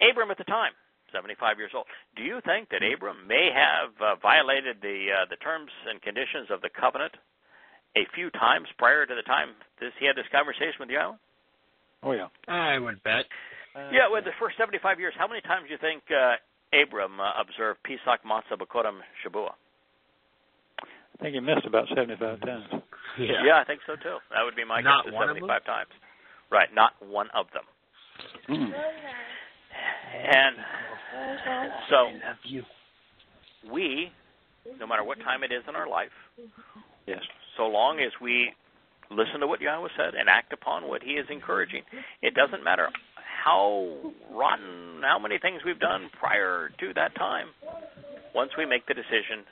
Abram at the time, 75 years old. Do you think that Abram may have violated the terms and conditions of the covenant a few times prior to the time he had this conversation with Yahweh? Oh, yeah. I would bet. Yeah, with the first 75 years, how many times do you think Abram observed Pesach, Matzah, Bakotam, Shabua? I think he missed about 75 times. Yeah, I think so, too. That would be my guess, 75 times. Right, not one of them. Mm. And so we, no matter what time it is in our life, yes, so long as we listen to what Yahweh said and act upon what he is encouraging, it doesn't matter how rotten, how many things we've done prior to that time. Once we make the decision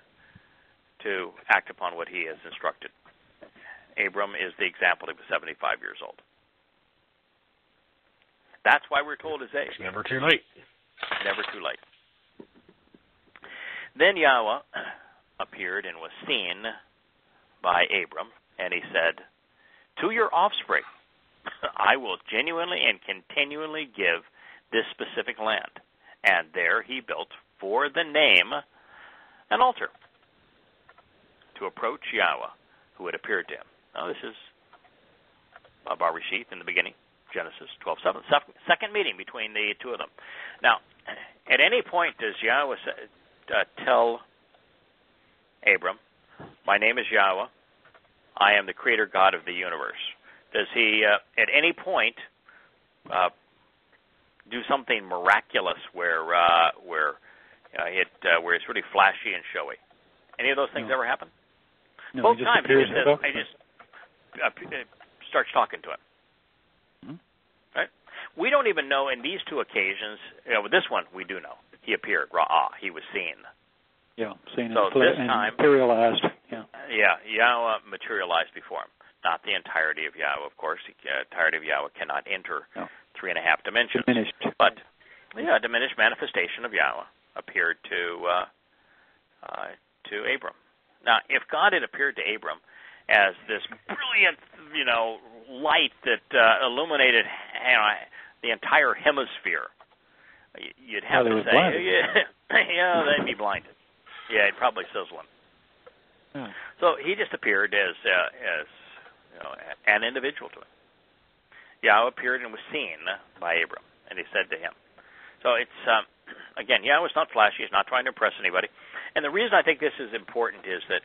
to act upon what he has instructed. Abram is the example. He was 75 years old. That's why we're told his age. It's never too late. Never too late. Then Yahweh appeared and was seen by Abram, and he said, "To your offspring I will genuinely and continually give this specific land." And there he built for the name an altar to approach Yahweh, who had appeared to him. Now this is Bereshit in the beginning. Genesis 12:7, second meeting between the two of them. Now, at any point does Yahweh tell Abram, "My name is Yahweh, I am the creator God of the universe"? Does he, at any point, do something miraculous where it's really flashy and showy? Any of those things ever happen? No, Both times he just starts talking to him. Right? We don't even know in these two occasions. With this one, we do know he appeared. Ra'ah, he was seen. Yeah, seen so this time materialized. Yeah, Yahweh materialized before him. Not the entirety of Yahweh, of course. The entirety of Yahweh cannot enter 3.5 dimensions. Diminished. But diminished manifestation of Yahweh appeared to Abram. Now, if God had appeared to Abram as this brilliant, light that illuminated, the entire hemisphere, you'd have to say, they'd be blinded. Yeah, he'd probably sizzle him. Yeah. So he just appeared as an individual to him. Yahweh appeared and was seen by Abram, and he said to him. So it's, again, Yahweh's not flashy. He's not trying to impress anybody. And the reason I think this is important is that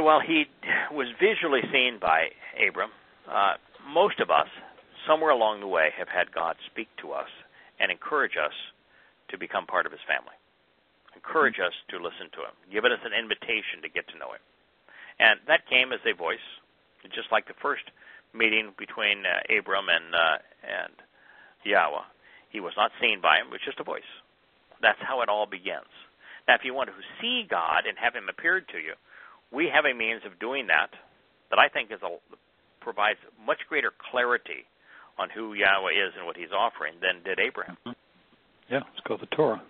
while he was visually seen by Abram, most of us, somewhere along the way, have had God speak to us and encourage us to become part of his family. Encourage us to listen to him. Give us an invitation to get to know him. And that came as a voice, just like the first meeting between Abram and Yahweh. He was not seen by him, it was just a voice. That's how it all begins. Now, if you want to see God and have him appear to you, we have a means of doing that I think provides much greater clarity on who Yahweh is and what he's offering than did Abraham. Yeah, it's called the Torah.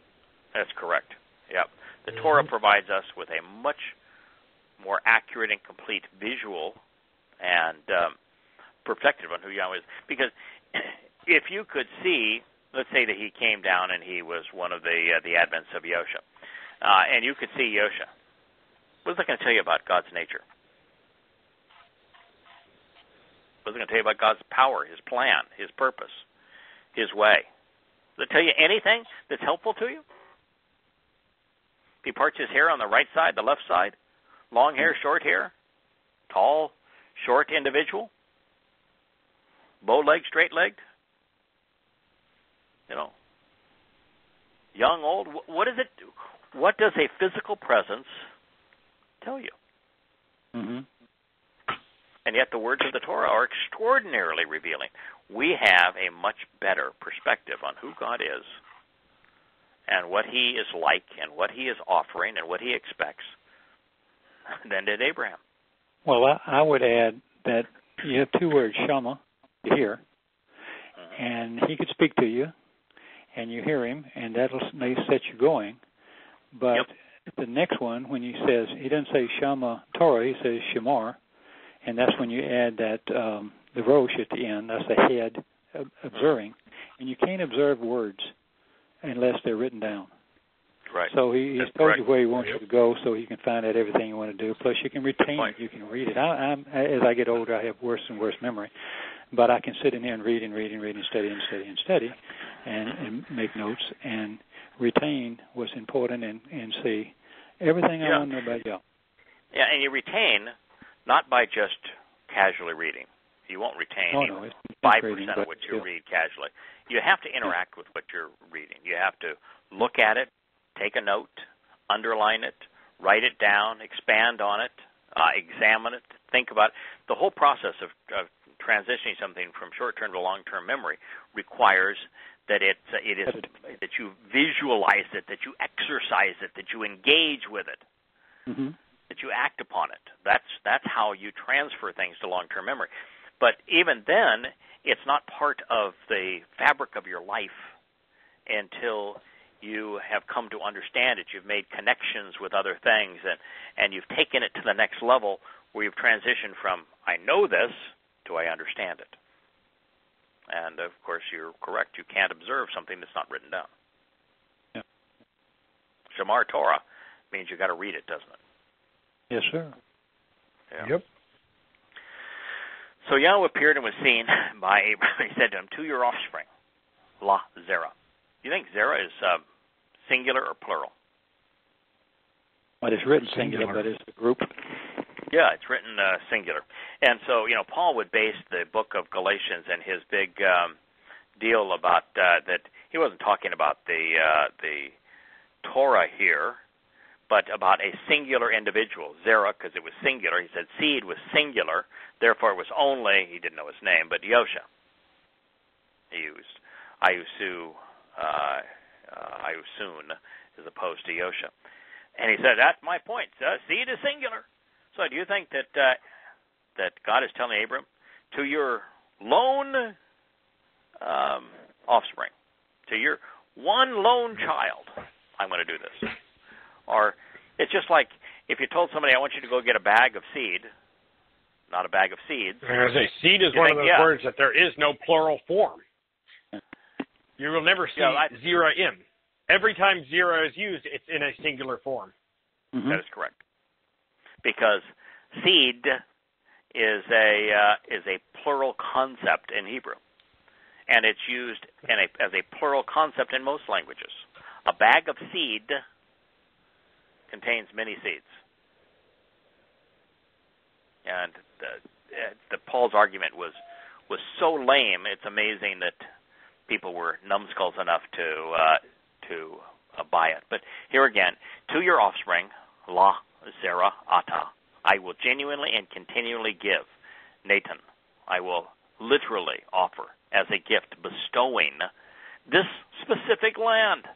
That's correct. Yep. The Torah provides us with a much more accurate and complete visual and perspective on who Yahweh is. Because if you could see, let's say that he came down and he was one of the advents of Yosha, and you could see Yosha, what's that going to tell you about God's nature? What's it going to tell you about God's power, his plan, his purpose, his way? Does it tell you anything that's helpful to you? If he parts his hair on the right side, the left side, long hair, short hair, tall, short individual, bow-legged, straight-legged, young, old, what does it do? What does a physical presence tell you? Mm-hmm. And yet the words of the Torah are extraordinarily revealing. We have a much better perspective on who God is and what he is like and what he is offering and what he expects than did Abraham. Well, I would add that you have two words, Shama, to hear, and he could speak to you, and you hear him, and that may set you going. But the next one, when he says, he doesn't say Shama Torah, he says Shamar, and that's when you add that the Rosh at the end, that's the head, observing. And you can't observe words unless they're written down. Right. So he's told you where he wants you to go so you can find out everything you want to do. Plus you can retain it. You can read it. As I get older, I have worse and worse memory. But I can sit in here and read and study and make notes and retain what's important and see everything I want to know about y'all. Yeah, and you retain not by just casually reading. You won't retain 5% of what you read casually. You have to interact with what you're reading. You have to look at it, take a note, underline it, write it down, expand on it, examine it, think about it. The whole process of transitioning something from short-term to long-term memory requires that that you visualize it, that you exercise it, that you engage with it, that you act upon it. That's how you transfer things to long-term memory. But even then, it's not part of the fabric of your life until you have come to understand it. You've made connections with other things, and you've taken it to the next level where you've transitioned from, I know this, to I understand it. And, of course, you're correct. You can't observe something that's not written down. Yeah. Shamar Torah means you've got to read it, doesn't it? Yes, sir. Yeah. Yep. So Yahweh appeared and was seen by Abraham. He said to him, to your offspring, La Zerah. Do you think Zerah is singular or plural? Well, it's written singular, but it's a group. Yeah, it's written singular. And so, Paul would base the book of Galatians and his big deal about that he wasn't talking about the Torah here, but about a singular individual, Zerah, because it was singular. He said seed was singular, therefore it was only, he didn't know his name, but Yosha. He used Ayusun as opposed to Yosha. And he said, that's my point. Seed is singular. So do you think that God is telling Abram, to your lone offspring, to your one lone child, I'm going to do this. Or it's just like if you told somebody, I want you to go get a bag of seed, not a bag of seeds. As I say, seed is one of those words that there is no plural form. You will never see zera im. Every time zera is used, it's in a singular form. Mm-hmm. That is correct. Because seed is a plural concept in Hebrew, and it's used as a plural concept in most languages. A bag of seed contains many seeds, and the Paul's argument was so lame. It's amazing that people were numbskulls enough to buy it. But here again, to your offspring, la zera ata, I will genuinely and continually give. Nathan, I will literally offer as a gift, bestowing this specific land.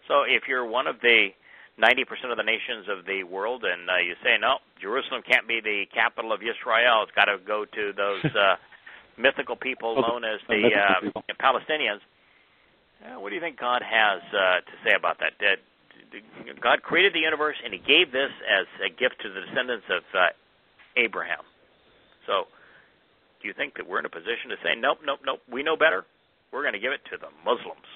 So if you're one of the 90% of the nations of the world and you say, no, Jerusalem can't be the capital of Israel, it's got to go to those mythical people known as the Palestinians, what do you think God has to say about that? God created the universe, and he gave this as a gift to the descendants of Abraham. So do you think that we're in a position to say, nope, we know better? We're going to give it to the Muslims.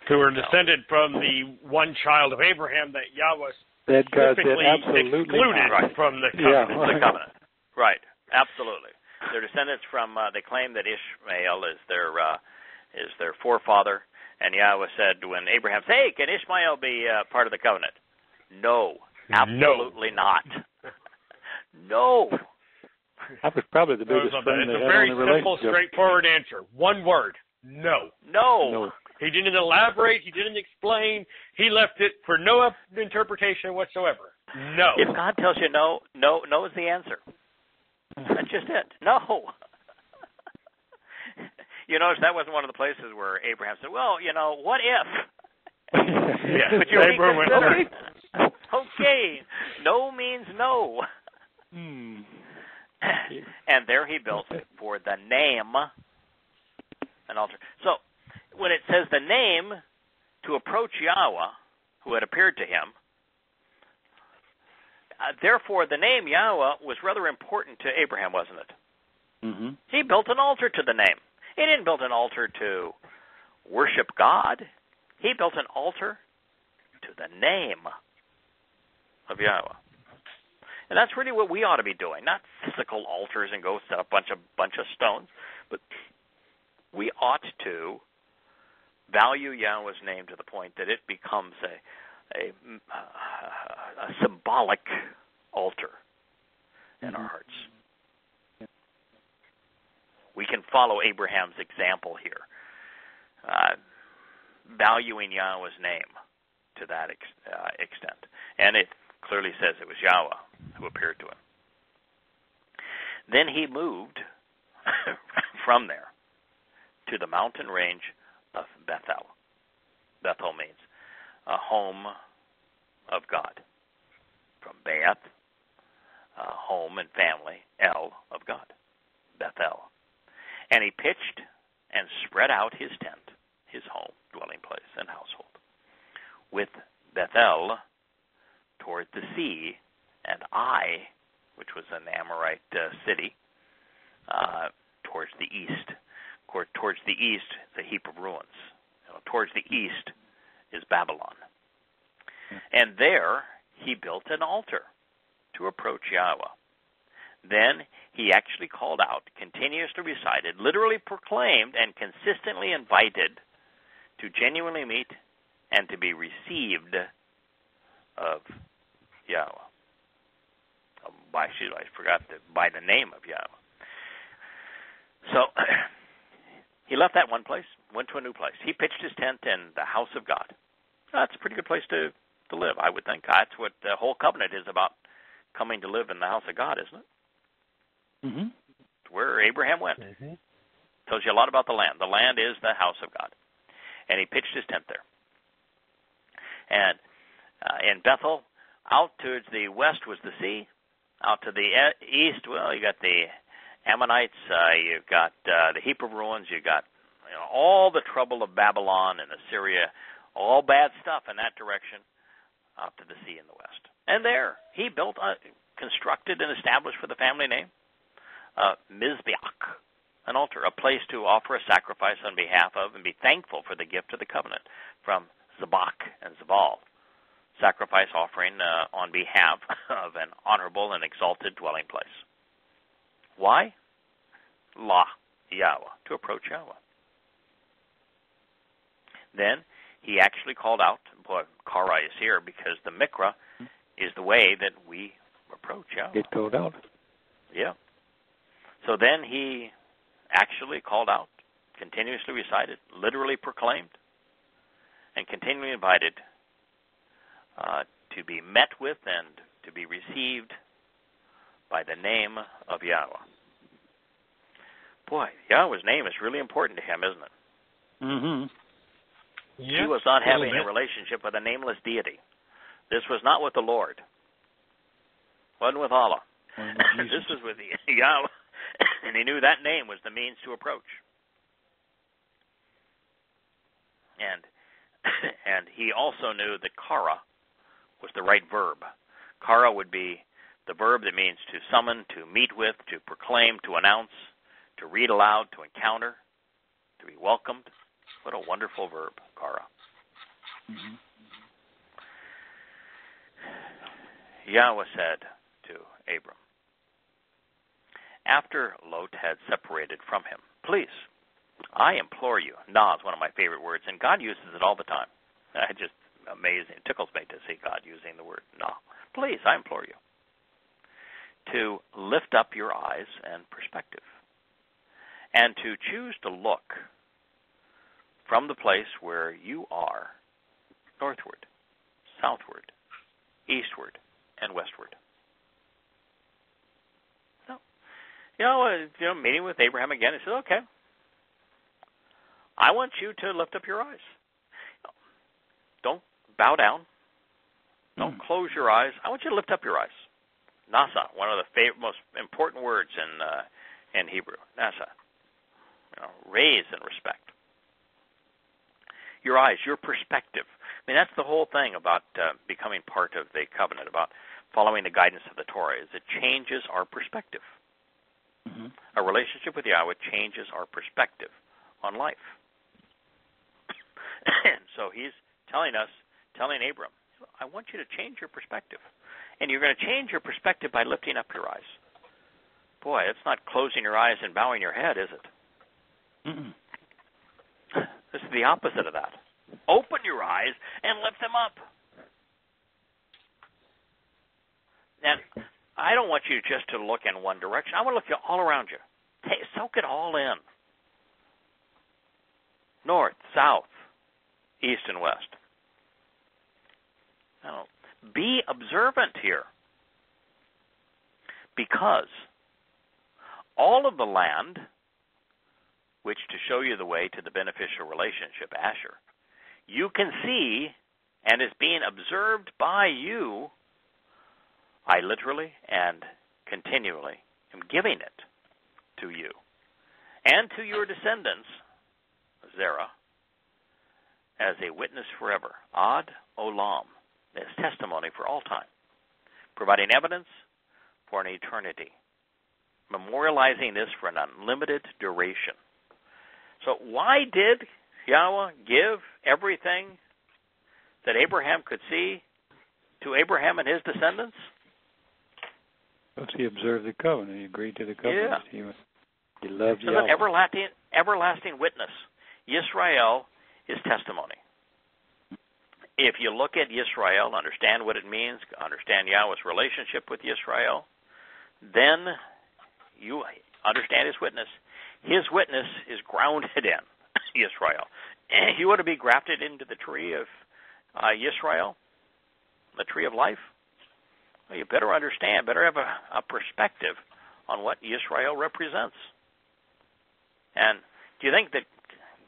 Who were descended from the one child of Abraham that Yahweh specifically excluded from the covenant. Yeah, the covenant. Right, absolutely. They're descendants from, they claim that Ishmael is their forefather, and Yahweh said when Abraham said, hey, can Ishmael be part of the covenant? No, absolutely not. No. That was probably the biggest friend they had on the relationship. It's a very simple, straightforward answer. One word. No. No. He didn't elaborate. He didn't explain. He left it for no interpretation whatsoever. No. If God tells you no is the answer. That's just it. No. You notice that wasn't one of the places where Abraham said, well, what if? Yeah. But you reconsider. Okay. No means no. And there he built for the name an altar. So when it says the name to approach Yahweh, who had appeared to him, therefore the name Yahweh was rather important to Abraham, wasn't it? Mm-hmm. He built an altar to the name. He didn't build an altar to worship God. He built an altar to the name of Yahweh. And that's really what we ought to be doing, not physical altars and go set up a bunch of stones, but we ought to value Yahweh's name to the point that it becomes a symbolic altar in our hearts. We can follow Abraham's example here, valuing Yahweh's name to that extent. And it clearly says it was Yahweh who appeared to him. Then he moved from there to the mountain range of Bethel. Bethel means a home of God. From Beth, home and family, El of God, Bethel. And he pitched and spread out his tent, his home, dwelling place, and household, with Bethel toward the sea, and Ai, which was an Amorite city, towards the east. Towards the east, it's a heap of ruins. Towards the east is Babylon. And there he built an altar to approach Yahweh. Then he actually called out, continuously recited, literally proclaimed, and consistently invited to genuinely meet and to be received of Yahweh. I forgot by the name of Yahweh. So he left that one place, went to a new place. He pitched his tent in the house of God. That's a pretty good place to live, I would think. That's what the whole covenant is about, coming to live in the house of God, isn't it? Mm-hmm. Where Abraham went. Mm-hmm. Tells you a lot about the land. The land is the house of God. And he pitched his tent there. And in Bethel, out towards the west was the sea. Out to the east, well, you got the Ammonites, you've got the heap of ruins, you've got all the trouble of Babylon and Assyria, all bad stuff in that direction, out to the sea in the west. And there, he built, constructed and established for the family name, Mizbeach, an altar, a place to offer a sacrifice on behalf of and be thankful for the gift of the covenant from Zabak and Zabal, sacrifice offering on behalf of an honorable and exalted dwelling place. Why? Yahweh, to approach Yahweh. Then he actually called out, boy, Kara is here because the Mikra is the way that we approach Yahweh. It called out. Yeah. So then he actually called out, continuously recited, literally proclaimed, and continually invited to be met with and to be received by the name of Yahweh. Boy, Yahweh's name is really important to him, isn't it? Mm-hmm. Yeah, he was not having a relationship with a nameless deity. This was not with the Lord. Wasn't with Allah. This was with Yahweh, and he knew that name was the means to approach. And he also knew that kara was the right verb. Kara would be the verb that means to summon, to meet with, to proclaim, to announce, to read aloud, to encounter, to be welcomed. What a wonderful verb, kara. Mm-hmm. Yahweh said to Abram, after Lot had separated from him, please, I implore you. Na is one of my favorite words, and God uses it all the time. Just amazing. It tickles me to see God using the word na. Please, I implore you to lift up your eyes and perspective and to choose to look from the place where you are northward, southward, eastward, and westward. So, meeting with Abraham again, he said, okay, I want you to lift up your eyes. Don't bow down. Don't close your eyes. I want you to lift up your eyes. Nasa, one of the most important words in Hebrew. Nasa. Raise in respect. Your eyes, your perspective. I mean, that's the whole thing about becoming part of the covenant, about following the guidance of the Torah, is it changes our perspective. Mm-hmm. A relationship with Yahweh changes our perspective on life. And so he's telling Abram, I want you to change your perspective. And you're going to change your perspective by lifting up your eyes. Boy, it's not closing your eyes and bowing your head, is it? Mm-mm. This is the opposite of that. Open your eyes and lift them up. And I don't want you just to look in one direction. I want to look all around you. Soak it all in. North, south, east, and west. Now, be observant here. Because all of the land, which to show you the way to the beneficial relationship, Asher, you can see and is being observed by you, I literally and continually am giving it to you and to your descendants, Zerah, as a witness forever, ad olam, as testimony for all time, providing evidence for an eternity, memorializing this for an unlimited duration. So why did Yahweh give everything that Abraham could see to Abraham and his descendants? Because he observed the covenant. He agreed to the covenant. Yeah. He loved so Yahweh. An everlasting witness. Yisrael is testimony. If you look at Yisrael, understand what it means, understand Yahweh's relationship with Yisrael, then you understand his witness. His witness is grounded in Yisrael. You want to be grafted into the tree of Yisrael, the tree of life? Well, you better understand, better have a perspective on what Yisrael represents. And do you think that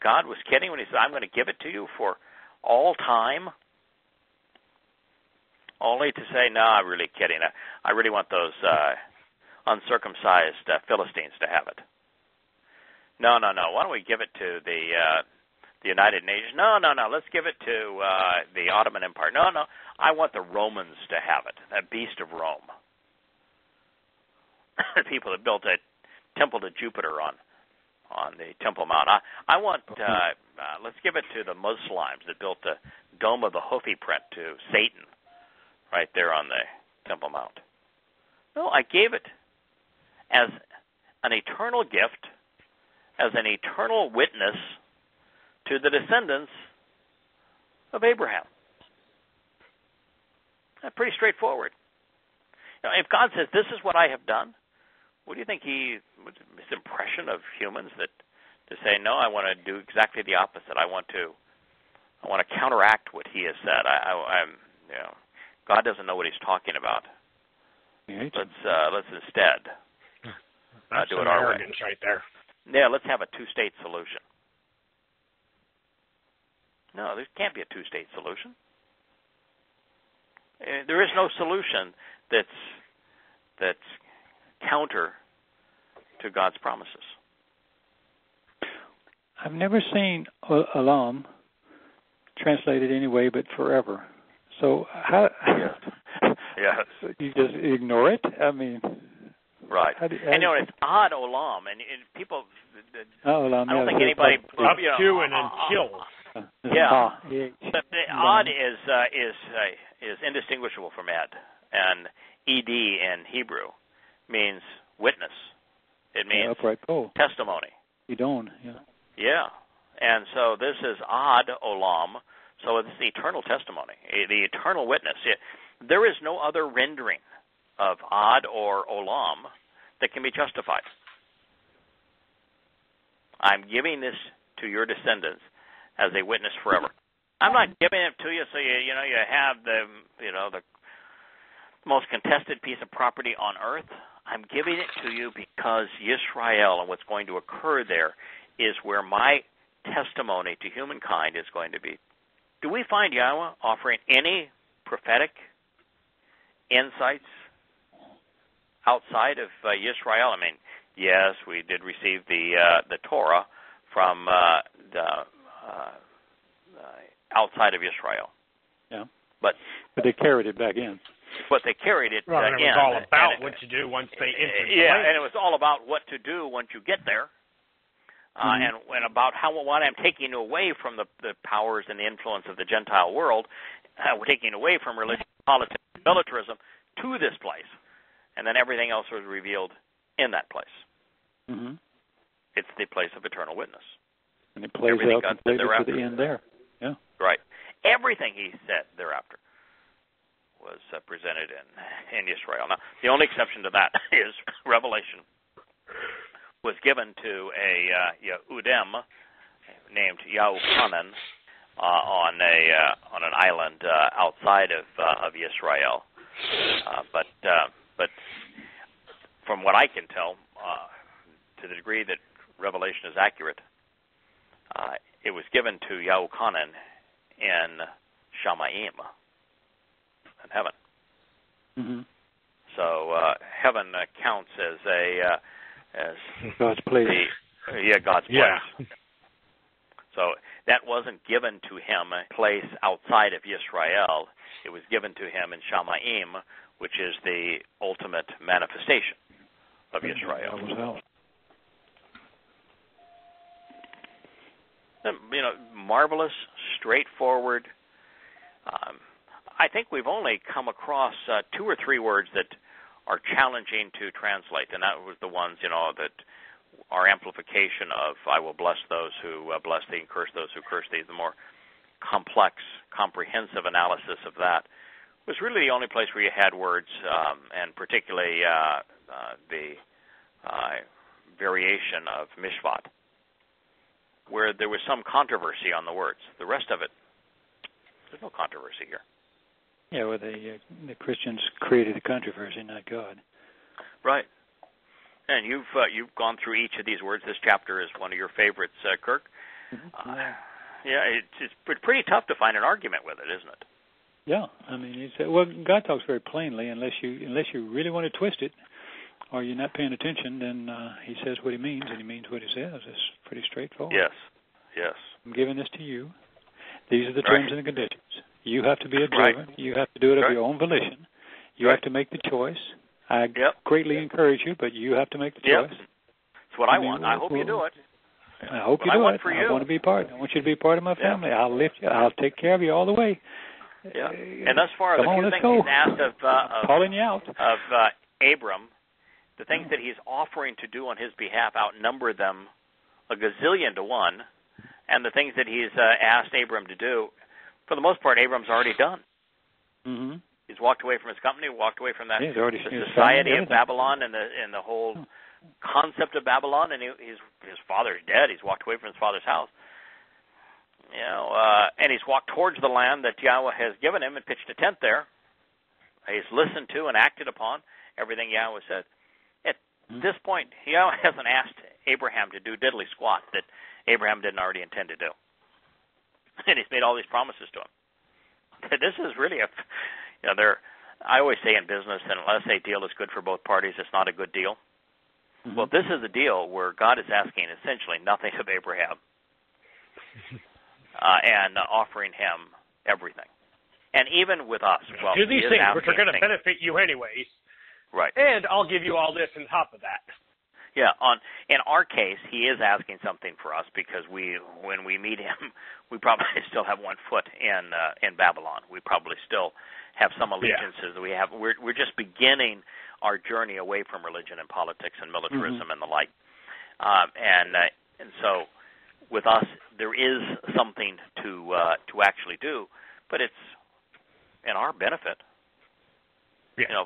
God was kidding when he said, I'm going to give it to you for all time? Only to say, no, I'm really kidding. I really want those uncircumcised Philistines to have it. No. Why don't we give it to the United Nations? No. Let's give it to the Ottoman Empire. No. I want the Romans to have it. That beast of Rome. The people that built a temple to Jupiter on the Temple Mount. I want. Let's give it to the Muslims that built the Dome of the Houthi print to Satan, right there on the Temple Mount. No, I gave it as an eternal gift, as an eternal witness to the descendants of Abraham. That's pretty straightforward. Now, if God says, this is what I have done, what do you think his impression of humans to say, no, I want to do exactly the opposite. I want to counteract what he has said. God doesn't know what he's talking about. Let's instead do it our way. Right there. Yeah, let's have a two-state solution. No, there can't be a two-state solution. There is no solution that's counter to God's promises. I've never seen olam translated any way but forever. So how? Yes. You just ignore it? I mean, right. It's odd olam, and people. Olam. I don't think anybody up to and until. Yeah. But the odd is indistinguishable from ed, and ed in Hebrew means witness. It means upright pole. Testimony. Yidon, Yeah. And so this is ad olam, so it's the eternal testimony, the eternal witness. There is no other rendering of ad or olam that can be justified. I'm giving this to your descendants as a witness forever. I'm not giving it to you so you have the most contested piece of property on earth. I'm giving it to you because Yisrael and what's going to occur there is where my testimony to humankind is going to be. Do we find Yahweh offering any prophetic insights outside of Yisrael? I mean, yes, we did receive the Torah from the outside of Israel. Yeah. But they carried it back in. But they carried it in. It was all about what to do once they entered. Yeah, and it was all about what to do once you get there. And about what I'm taking away from the powers and the influence of the Gentile world, we're taking away from religion, politics, militarism to this place. And then everything else was revealed in that place. Mm-hmm. It's the place of eternal witness. And it plays out completely to the end there. Yeah. Right. Everything he said thereafter was presented in Israel. Now, the only exception to that is Revelation was given to a Yehudim named Yahuwah on an island outside of Israel. But from what I can tell, to the degree that Revelation is accurate, it was given to Yahuwah in Shamayim, in heaven. Mm-hmm. So heaven counts as God's place. God's place. Yeah. So that wasn't given to him a place outside of Yisrael. It was given to him in Shamayim, which is the ultimate manifestation of Yisrael. Marvelous, straightforward. I think we've only come across 2 or 3 words that are challenging to translate, and that was the ones, that are amplification of I will bless those who bless thee and curse those who curse thee. The more complex, comprehensive analysis of that was really the only place where you had words, and particularly the variation of Mishpat, where there was some controversy on the words. The rest of it, there's no controversy here. Yeah, well, the Christians created the controversy, not God. Right. And you've gone through each of these words. This chapter is one of your favorites, Kirk. Mm-hmm. It's pretty tough to find an argument with it, isn't it? Yeah, I mean, God talks very plainly, unless you really want to twist it. or you're not paying attention, then he says what he means, and he means what he says. It's pretty straightforward. Yes, yes. I'm giving this to you. These are the terms and the conditions. You have to be observant. Right. You have to do it of your own volition. You have to make the choice. I greatly encourage you, but you have to make the choice. That's what I want. I hope you do it. I hope you do it. I want to be part. I want you to be part of my family. I'll lift you. I'll take care of you all the way. Yeah. And thus far, the few things he's asked calling you out of Abram, the things that he's offering to do on his behalf outnumber them a gazillion to one, and the things that he's asked Abram to do, for the most part, Abram's already done. Mm-hmm. He's walked away from his company, walked away from that the society of Babylon and the whole concept of Babylon, and his father's dead. He's walked away from his father's house. And he's walked towards the land that Yahweh has given him and pitched a tent there. He's listened to and acted upon everything Yahweh said. At this point, Yahweh hasn't asked Abraham to do diddly squat that Abraham didn't already intend to do. And he's made all these promises to him. This is really I always say in business that unless a deal is good for both parties, it's not a good deal. Mm-hmm. Well, this is a deal where God is asking essentially nothing of Abraham and offering him everything. And even with us, well, do these things which are going to benefit you anyways. Right. And I'll give you all this on top of that. Yeah. In our case, he is asking something for us because when we meet him, we probably still have one foot in Babylon. We probably still have some allegiances that we have. We're just beginning our journey away from religion and politics and militarism and the like. And so with us, there is something to actually do, but it's in our benefit. Yeah.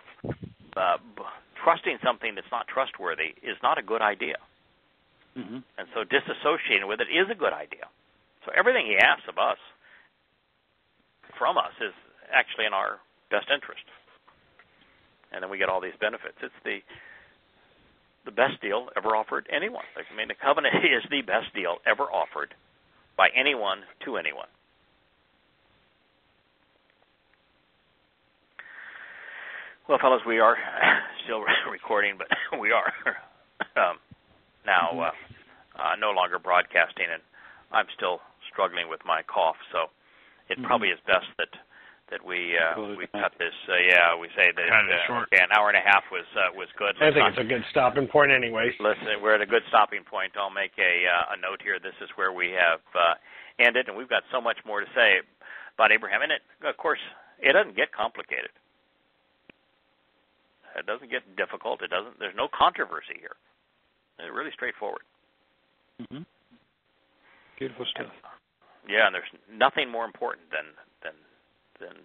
Trusting something that's not trustworthy is not a good idea. Mm-hmm. And so disassociating with it is a good idea. So everything he asks of us, from us, is actually in our best interest. And then we get all these benefits. It's the best deal ever offered anyone. I mean, the covenant is the best deal ever offered by anyone to anyone. Well, fellas, we are still recording, but we are now no longer broadcasting, and I'm still struggling with my cough, so it probably is best that we cut this. We say that an hour and a half was good. I think it's a good stopping point, anyways. Listen, we're at a good stopping point. I'll make a note here. This is where we have ended, and we've got so much more to say about Abraham. And of course, it doesn't get complicated. It doesn't get difficult. There's no controversy here. It's really straightforward. Mm-hmm. Beautiful stuff. Yeah, and there's nothing more important than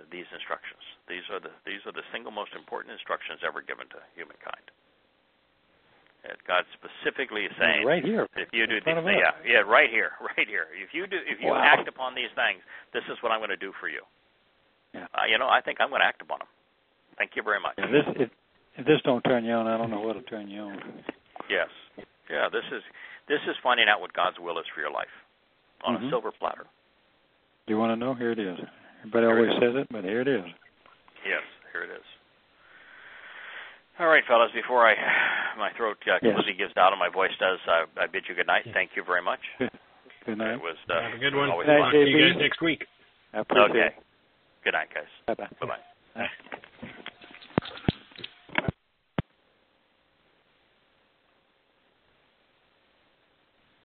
these instructions. These are the single most important instructions ever given to humankind. And God specifically is saying, right here. If you do these, right here. If you act upon these things, this is what I'm going to do for you. Yeah. I think I'm going to act upon them. Thank you very much. Yeah, if this don't turn you on, I don't know what'll turn you on. Yes. Yeah, this is finding out what God's will is for your life on a silver platter. You want to know? Here it is. Everybody always says it, but here it is. Yes, here it is. All right, fellas, before my throat completely gives out and my voice does, I bid you good night. Thank you very much. Good night. It was, have a good one. Good night, See you guys next week. Okay. Good night, guys. Bye-bye. Bye-bye.